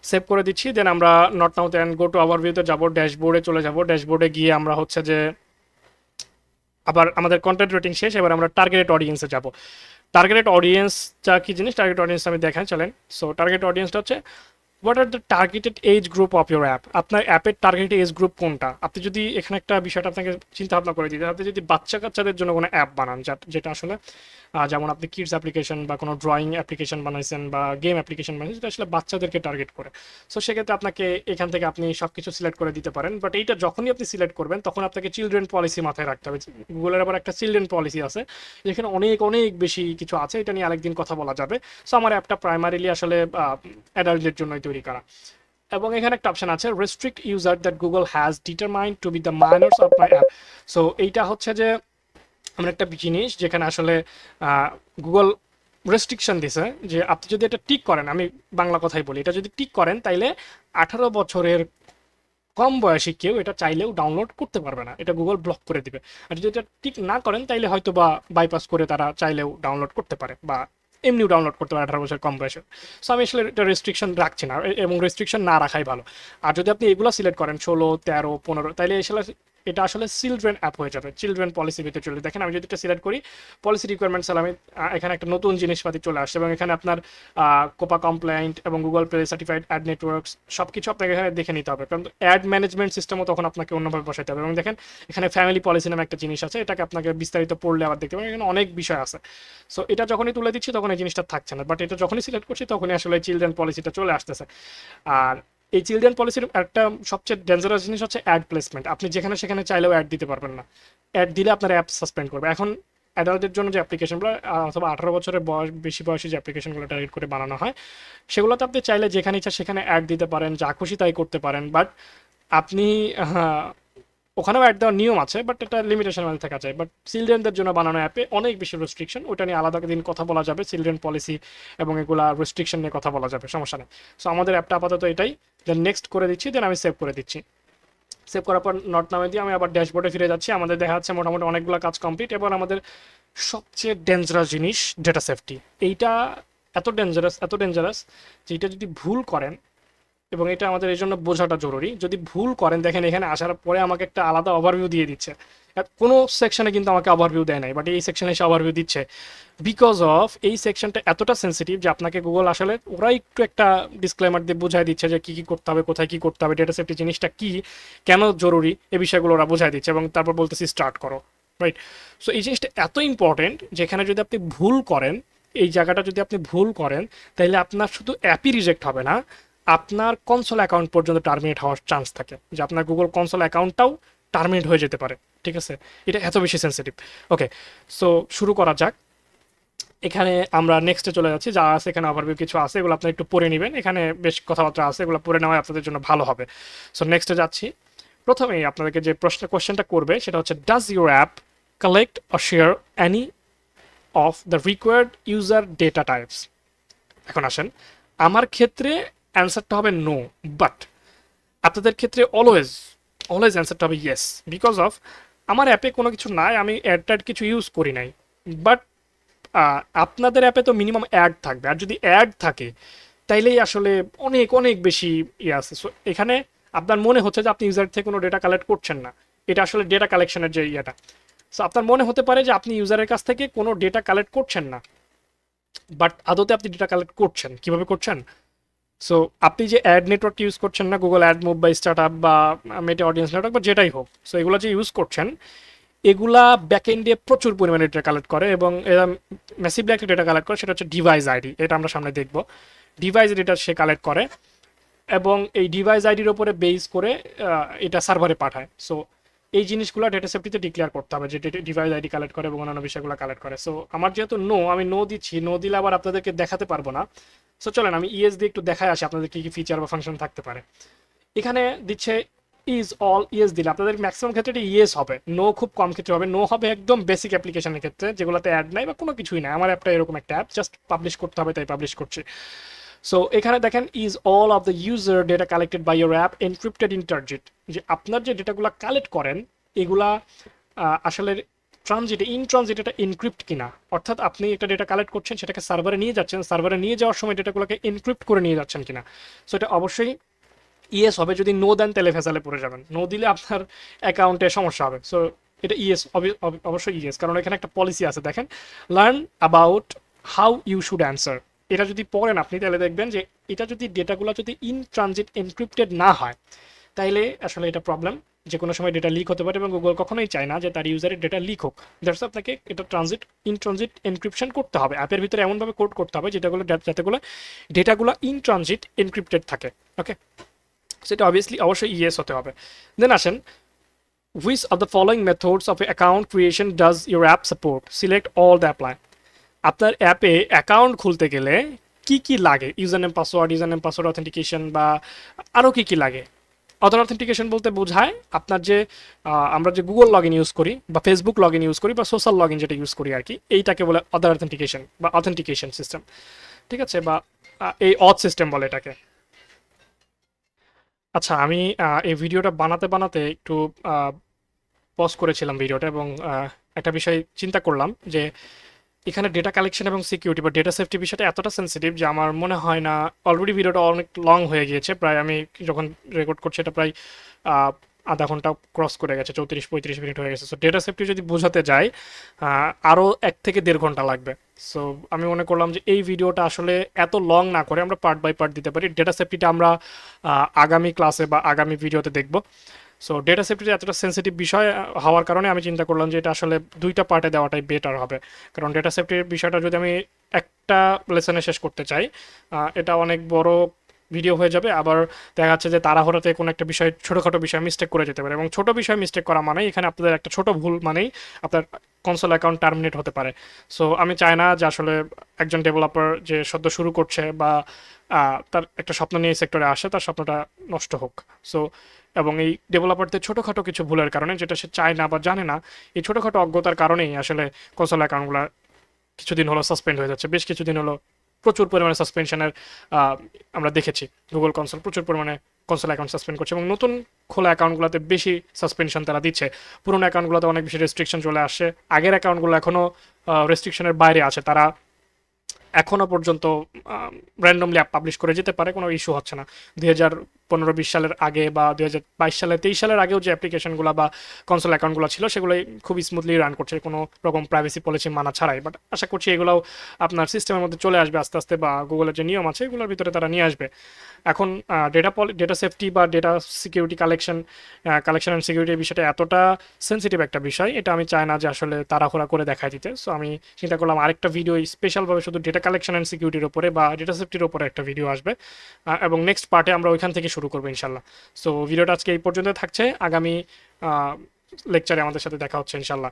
সেভ করে দিচ্ছি। দেন আমরা নট নাউতে অ্যান্ড গো টু আওয়ার ভিউতে যাবো, ড্যাশবোর্ডে চলে যাব। ড্যাশবোর্ডে গিয়ে আমরা হচ্ছে যে আবার আমাদের কন্টেন্ট রেটিং শেষ, এবার আমরা টার্গেটেড অডিয়েন্সে যাব। টার্গেটেড অডিয়েন্সটা কি জিনিস? টার্গেট অডিয়েন্স আমি দেখাই, চলেন। সো টার্গেট অডিয়েন্সটা হচ্ছে what are the targeted age group of your app? আপনার অ্যাপের টার্গেটেড এজ গ্রুপ কোনটা? আপনি যদি এখানে একটা বিষয়টা আপনাকে চিন্তা ভাবনা করে দিতে, আপনি যদি বাচ্চা কাচ্চাদের জন্য কোনো অ্যাপ বানান, যেটা আসলে যেমন আপনি কিডস অ্যাপ্লিকেশন বা কোনো ড্রয়িং অ্যাপ্লিকেশন বানাইছেন বা গেম অ্যাপ্লিকেশন বানাইছেন, যেটা আসলে বাচ্চাদেরকে টার্গেট করে, সো সেক্ষেত্রে আপনাকে এখান থেকে আপনি সব কিছু সিলেক্ট করে দিতে পারেন। বাট এইটা যখনই আপনি সিলেক্ট করবেন তখন আপনাকে চিলড্রেন পলিসি মাথায় রাখতে হবে। গুগলের আবার একটা চিলড্রেন পলিসি আছে, যেখানে অনেক অনেক বেশি কিছু আছে, এটা নিয়ে আরেকদিন কথা বলা যাবে। সো আমার অ্যাপটা প্রাইমারিলি আসলে অ্যাডাল্টদের জন্যই তৈরি করা। এবং এখানে একটা অপশন আছে restrict user that Google has determined to B the minors of my app. So এইটা হচ্ছে যে এমন একটা জিনিস যেখানে আসলে গুগল রেস্ট্রিকশন দিছে যে আপনি যদি এটা টিক করেন, আমি বাংলা কথাই বলি, এটা যদি টিক করেন তাইলে 18 বছরের কম বয়সী কেউ এটা চাইলেও ডাউনলোড করতে পারবে না, এটা গুগল ব্লক করে দিবে। আর যদি এটা টিক না করেন তাইলে হয়তো বা বাইপাস করে তারা চাইলেও ডাউনলোড করতে পারে বা এমনিও ডাউনলোড করতে পারে 18 বছর কম বয়সে। সো আমি আসলে এটা রেস্ট্রিকশন রাখছি না, এবং রেস্ট্রিকশন না রাখাই ভালো। আর যদি আপনি এগুলো সিলেক্ট করেন 16, 13, 15, তাইলে আসলে এটা আসলে চিলড্রেন অ্যাপ হয়ে যাবে, চিলড্রেন পলিসি ভিতরে চলে। দেখেন আমি যদি এটা সিলেক্ট করি পলিসি রিকোয়ারমেন্টস, আমি এখানে একটা নতুন জিনিসপাতি চলে আসছে, এবং এখানে আপনার কোপা কমপ্লায়েন্ট এবং Google Play certified ad networks সব কিছু আপনাকে এখানে দেখে নিতে হবে, কারণ অ্যাড ম্যানেজমেন্ট সিস্টেমও তখন আপনাকে অন্যভাবে বসাইতে হবে। এবং দেখেন এখানে ফ্যামিলি পলিসি নামে একটা জিনিস আছে, এটাকে আপনাকে বিস্তারিত পড়লে আবার দেখতে পাবেন এখানে অনেক বিষয় আছে। সো এটা যখনই তুলে দিচ্ছি তখন এই জিনিসটা থাকছে না, বাট এটা যখনই সিলেক্ট করছি তখনই আসলে চিলড্রেন পলিসিটা চলে আসতেছে। আর এই চিলড্রেন পলিসির একটা সবচেয়ে ডেঞ্জারাস জিনিস হচ্ছে অ্যাড প্লেসমেন্ট। আপনি যেখানে সেখানে চাইলেও অ্যাড দিতে পারবেন না, অ্যাড দিলে আপনার অ্যাপ সাসপেন্ড করবে। এখন অ্যাডাল্টের জন্য যে অ্যাপ্লিকেশনগুলো অথবা 18 বছরের বয়স বেশি বয়সী যে অ্যাপ্লিকেশনগুলো টার্গেট করে বানানো হয়, সেগুলোতে আপনি চাইলে যেখানে ইচ্ছা সেখানে অ্যাড দিতে পারেন, যা খুশি তাই করতে পারেন। বাট আপনি ওখানেও অ্যাড দেওয়ার নিয়ম আছে, বাট এটা লিমিটেশন মধ্যে থাকা যায়। বাট চিলড্রেনদের জন্য বানানো অ্যাপে অনেক বেশি রেস্ট্রিকশন, ওটা নিয়ে আলাদা দিন কথা বলা যাবে, চিলড্রেন পলিসি এবং এগুলা রেস্ট্রিকশন নিয়ে কথা বলা যাবে, সমস্যা নেই। সো আমাদের অ্যাপটা আপাতত এটাই, দেন নেক্সট করে দিচ্ছি, দেন আমি সেভ করে দিচ্ছি। সেভ করার পর নট নামে দিয়ে আমি আবার ড্যাশবোর্ডে ফিরে যাচ্ছি। আমাদের দেখা যাচ্ছে মোটামুটি অনেকগুলো কাজ কমপ্লিট। এবার আমাদের সবচেয়ে ডেঞ্জারাস জিনিস ডেটা সেফটি। এইটা এত ডেঞ্জারাস যে এটা যদি ভুল করেন, এবং এটা আমাদের এই জন্য বোঝাটা জরুরি, যদি ভুল করেন, দেখেন এখানে আসার পরে আমাকে একটা আলাদা ওভারভিউ দিয়ে দিচ্ছে। কোনো সেকশনে কিন্তু আমাকে ওভারভিউ দেয় নাই, বাট এই সেকশনে এসে ওভারভিউ দিচ্ছে। বিকজ অফ এই সেকশনটা এতটা সেন্সিটিভ যে আপনাকে গুগল আসলে ওরা একটু একটা ডিসক্লেমার দিয়ে বোঝায় দিচ্ছে যে কী কী করতে হবে, কোথায় কী করতে হবে, ডেটা সেফটি জিনিসটা কী, কেন জরুরি, এই বিষয়গুলো ওরা বোঝায় দিচ্ছে, এবং তারপর বলতেছি স্টার্ট করো, রাইট? সো এই জিনিসটা এত ইম্পর্টেন্ট যেখানে যদি আপনি ভুল করেন, এই জায়গাটা যদি আপনি ভুল করেন, তাহলে আপনার শুধু অ্যাপই রিজেক্ট হবে না, আপনার কনসোল অ্যাকাউন্ট পর্যন্ত টার্মিনেট হওয়ার চান্স থাকে, যে আপনার গুগল কনসোল অ্যাকাউন্টটাও টার্মিনেট হয়ে যেতে পারে। ঠিক আছে, এটা এত বেশি সেন্সিটিভ। ওকে, সো শুরু করা যাক। এখানে আমরা নেক্সটে চলে যাচ্ছি, যা আছে এখানে ওভারভিউ কিছু আছে, এগুলো আপনি একটু পড়ে নেবেন, এখানে বেশ কথাবার্তা আছে, এগুলো পড়ে নেওয়া আপনাদের জন্য ভালো হবে। সো নেক্সটে যাচ্ছি। প্রথমেই আপনাদেরকে যে কোশ্চেনটা করবে সেটা হচ্ছে, does your app collect or share any of the required user data types? এখন আসেন, আমার ক্ষেত্রে অ্যান্সারটা হবে নো, বাট আপনাদের ক্ষেত্রে অলওয়েজ অলওয়েজ অ্যান্সারটা হবে ইয়েস। বিকজ অফ আমার অ্যাপে কোনো কিছু নাই, আমি অ্যাড ট্যাড কিছু ইউজ করি নাই, বাট আপনাদের অ্যাপে তো মিনিমাম অ্যাড থাকবে, আর যদি অ্যাড থাকে তাইলেই আসলে অনেক অনেক বেশি ইয়ে আছে। সো এখানে আপনার মনে হচ্ছে যে আপনি ইউজার থেকে কোনো ডেটা কালেক্ট করছেন না, এটা আসলে ডেটা কালেকশনের যে ইয়েটা। সো আপনার মনে হতে পারে যে আপনি ইউজারের কাছ থেকে কোনো ডেটা কালেক্ট করছেন না, বাট আদতে আপনি ডেটা কালেক্ট করছেন। কিভাবে করছেন? সো আপনি যে অ্যাড নেটওয়ার্ক ইউজ করছেন না, গুগল অ্যাড মুভ বা স্টার্ট আপ বা মেটা অডিয়েন্স নেটওয়ার্ক বা যেটাই হোক, সো এগুলো যে ইউজ করছেন, এগুলা ব্যাকএন্ডে প্রচুর পরিমাণে ডেটা কালেক্ট করে, এবং এরা ম্যাসিভলি একটা ডেটা কালেক্ট করে, সেটা হচ্ছে ডিভাইস আইডি। এটা আমরা সামনে দেখব। ডিভাইস ডেটা সে কালেক্ট করে, এবং এই ডিভাইস আইডির ওপরে বেস করে এটা সার্ভারে পাঠায়। সো এই জিনিসগুলো ডেটা সেফটিতে ডিক্লেয়ার করতে হবে, যে ডিভাইস আইডি কালেক্ট করে এবং অন্যান্য বিষয়গুলো কালেক্ট করে। সো আমার যেহেতু নো, আমি নো দিচ্ছি, নো দিলে আবার আপনাদেরকে দেখাতে পারবো না। সো চলেন আমি ইএস দিয়ে একটু দেখায় আসি আপনাদের কী কী ফিচার বা ফাংশন থাকতে পারে। এখানে দিচ্ছে ইজ অল ইয়েস দিলে আপনাদের ম্যাক্সিমাম ক্ষেত্রে এটা ইয়েস হবে, নো খুব কম ক্ষেত্রে হবে। নো হবে একদম বেসিক অ্যাপ্লিকেশনের ক্ষেত্রে, যেগুলোতে অ্যাড নাই বা কোনো কিছুই নাই। আমার অ্যাপটা এরকম একটা অ্যাপ, জাস্ট পাবলিশ করতে হবে, তাই পাবলিশ করছি। সো এখানে দেখেন, is all of the user data collected by your app encrypted in transit, যে আপনার যে ডেটাগুলো কালেক্ট করেন এগুলা আসলে ট্রানজিটে ইন ট্রানজিট এটা এনক্রিপ্ট কিনা, অর্থাৎ আপনি একটা ডেটা কালেক্ট করছেন, সেটাকে সার্ভারে নিয়ে যাচ্ছেন, সার্ভারে নিয়ে যাওয়ার সময় ডেটাগুলোকে এনক্রিপ্ট করে নিয়ে যাচ্ছেন কিনা। সো এটা অবশ্যই ইয়েস হবে। যদি নো দেন তাহলে ফেসালে পড়ে যাবেন, নো দিলে আপনার অ্যাকাউন্টে সমস্যা হবে। সো এটা ইয়েস, অবশ্যই ইয়েস, কারণ এখানে একটা পলিসি আছে। দেখেন, learn about how you should answer, এটা যদি পড়েন আপনি তাহলে দেখবেন যে এটা যদি ডেটাগুলো যদি ইন ট্রানজিট এনক্রিপ্টেড না হয়, তাইলে আসলে এটা প্রবলেম, যে কোনো সময় ডেটা লিক হতে পারে, এবং গুগল কখনোই চায় না যে তার ইউজারের ডেটা লিক হোক। দ্যাটস আপনাকে এটা ইন ট্রানজিট এনক্রিপশন করতে হবে, অ্যাপের ভিতরে এমনভাবে কোড করতে হবে যেটাগুলো যাতেগুলো ডেটাগুলো ইন ট্রানজিট এনক্রিপ্টেড থাকে। ওকে, সেটা অবশ্যই ইয়েস হতে হবে। দেন আসেন, which of the following methods of account creation does your app support? Select all the apply. আপনার অ্যাপে অ্যাকাউন্ট খুলতে গেলে কি কি লাগে, ইউজার নেম পাসওয়ার্ড অথেন্টিকেশন বা আরও কি কি লাগে, অথর অথেন্টিকেশন বলতে বোঝায় আপনার যে আমরা যে গুগল লগ ইন ইউজ করি বা ফেসবুক লগ ইন ইউজ করি বা সোশ্যাল লগ ইন যেটা ইউজ করি আর কি, এইটাকে বলে অথর অথেন্টিকেশন বা অথেন্টিকেশন সিস্টেম। ঠিক আছে, বা এই অথ সিস্টেম বলে এটাকে। আচ্ছা, আমি এই ভিডিওটা বানাতে বানাতে একটু পজ করেছিলাম ভিডিওটা, এবং একটা বিষয় চিন্তা করলাম যে এখানে ডেটা কালেকশন এবং সিকিউরিটি বা ডেটা সেফটি বিষয়টা এতটা সেন্সিটিভ যে আমার মনে হয় না, অলরেডি ভিডিওটা অনেক লং হয়ে গিয়েছে, প্রায় আমি যখন রেকর্ড করছি এটা প্রায় আহ, আধা ঘন্টা ক্রস করে গেছে, 34-35 মিনিট হয়ে গেছে। সো ডেটা সেফটি যদি বোঝাতে যাই আরও 1 থেকে 1.5 ঘন্টা লাগবে। সো আমি মনে করলাম যে এই ভিডিওটা আসলে এত লং না করে আমরা পার্ট বাই পার্ট দিতে পারি। ডেটা সেফটিটা আমরা আগামী ক্লাসে বা আগামী ভিডিওতে দেখব। সো ডেটা সেফটি এতটা সেন্সিটিভ বিষয় হওয়ার কারণে আমি চিন্তা করলাম যে এটা আসলে দুইটা পার্টে দেওয়াটাই বেটার হবে। কারণ ডেটা সেফটির বিষয়টা যদি আমি একটা লেসনে শেষ করতে চাই, এটা অনেক বড় ভিডিও হয়ে যাবে। আবার দেখা যাচ্ছে যে তাড়াহুড়োতে কোনো একটা বিষয়, ছোটোখাটো বিষয় মিস্টেক করে যেতে পারে, এবং ছোট বিষয় মিস্টেক করা মানেই এখানে আপনাদের একটা ছোট ভুল মানেই আপনার কনসোল অ্যাকাউন্ট টার্মিনেট হতে পারে। সো আমি চাই না যে আসলে একজন ডেভেলপার যে সদ্য শুরু করছে বা তার একটা স্বপ্ন নিয়ে এই সেক্টরে আসে, তার স্বপ্নটা নষ্ট হোক। সো এবং এই ডেভেলপারদের ছোটোখাটো কিছু ভুলের কারণে, যেটা সে চায় না বা জানে না, এই ছোটোখাটো অজ্ঞতার কারণেই আসলে কনসোল অ্যাকাউন্টগুলো কিছুদিন হলো সাসপেন্ড হয়ে যাচ্ছে, বেশ কিছুদিন হলো প্রচুর পরিমাণে সাসপেনশনের আমরা দেখেছি। গুগল কনসোল প্রচুর পরিমাণে কনসোল অ্যাকাউন্ট সাসপেন্ড করছে, এবং নতুন খোলা অ্যাকাউন্টগুলোতে বেশি সাসপেনশন তারা দিচ্ছে। পুরোনো অ্যাকাউন্টগুলোতে অনেক বেশি রেস্ট্রিকশন চলে আসছে, আগের অ্যাকাউন্টগুলো এখনও রেস্ট্রিকশনের বাইরে আছে, তারা এখনো পর্যন্ত র্যান্ডমলি অ্যাপ পাবলিশ করে যেতে পারে, কোনো ইস্যু হচ্ছে না। 2015-20 সালের আগে বা 2022-23 সালের আগেও যে অ্যাপ্লিকেশনগুলো বা কনসোল অ্যাকাউন্টগুলো ছিল সেগুলোই খুব স্মুথলি রান করছে, কোনো রকম প্রাইভেসি পলিসি মানা ছাড়াই। বাট আশা করছি এগুলোও আপনার সিস্টেমের মধ্যে চলে আসবে আস্তে আস্তে, বা গুগলের যে নিয়ম আছে এগুলোর ভিতরে তারা নিয়ে আসবে। এখন ডেটা সেফটি বা ডেটা সিকিউরিটি কালেকশন অ্যান্ড সিকিউরিটির বিষয়টা এতটা সেন্সিটিভ একটা বিষয়, এটা আমি চাই না যে আসলে তাড়াহুড়া করে দেখাই দিতে। সো আমি চিন্তা করলাম আরেকটা ভিডিও স্পেশালভাবে শুধু ডেটা কালেকশন অ্যান্ড সিকিউরিটির উপরে বা ডেটা সেফটির উপরে একটা ভিডিও আসবে, এবং নেক্সট পার্টে আমরা ওইখান থেকে শুরু করবো ইনশাল্লাহ। সো ভিডিওটা আজকে এই পর্যন্ত থাকছে, আগামী লেকচারে আমাদের সাথে দেখা হচ্ছে ইনশাল্লাহ।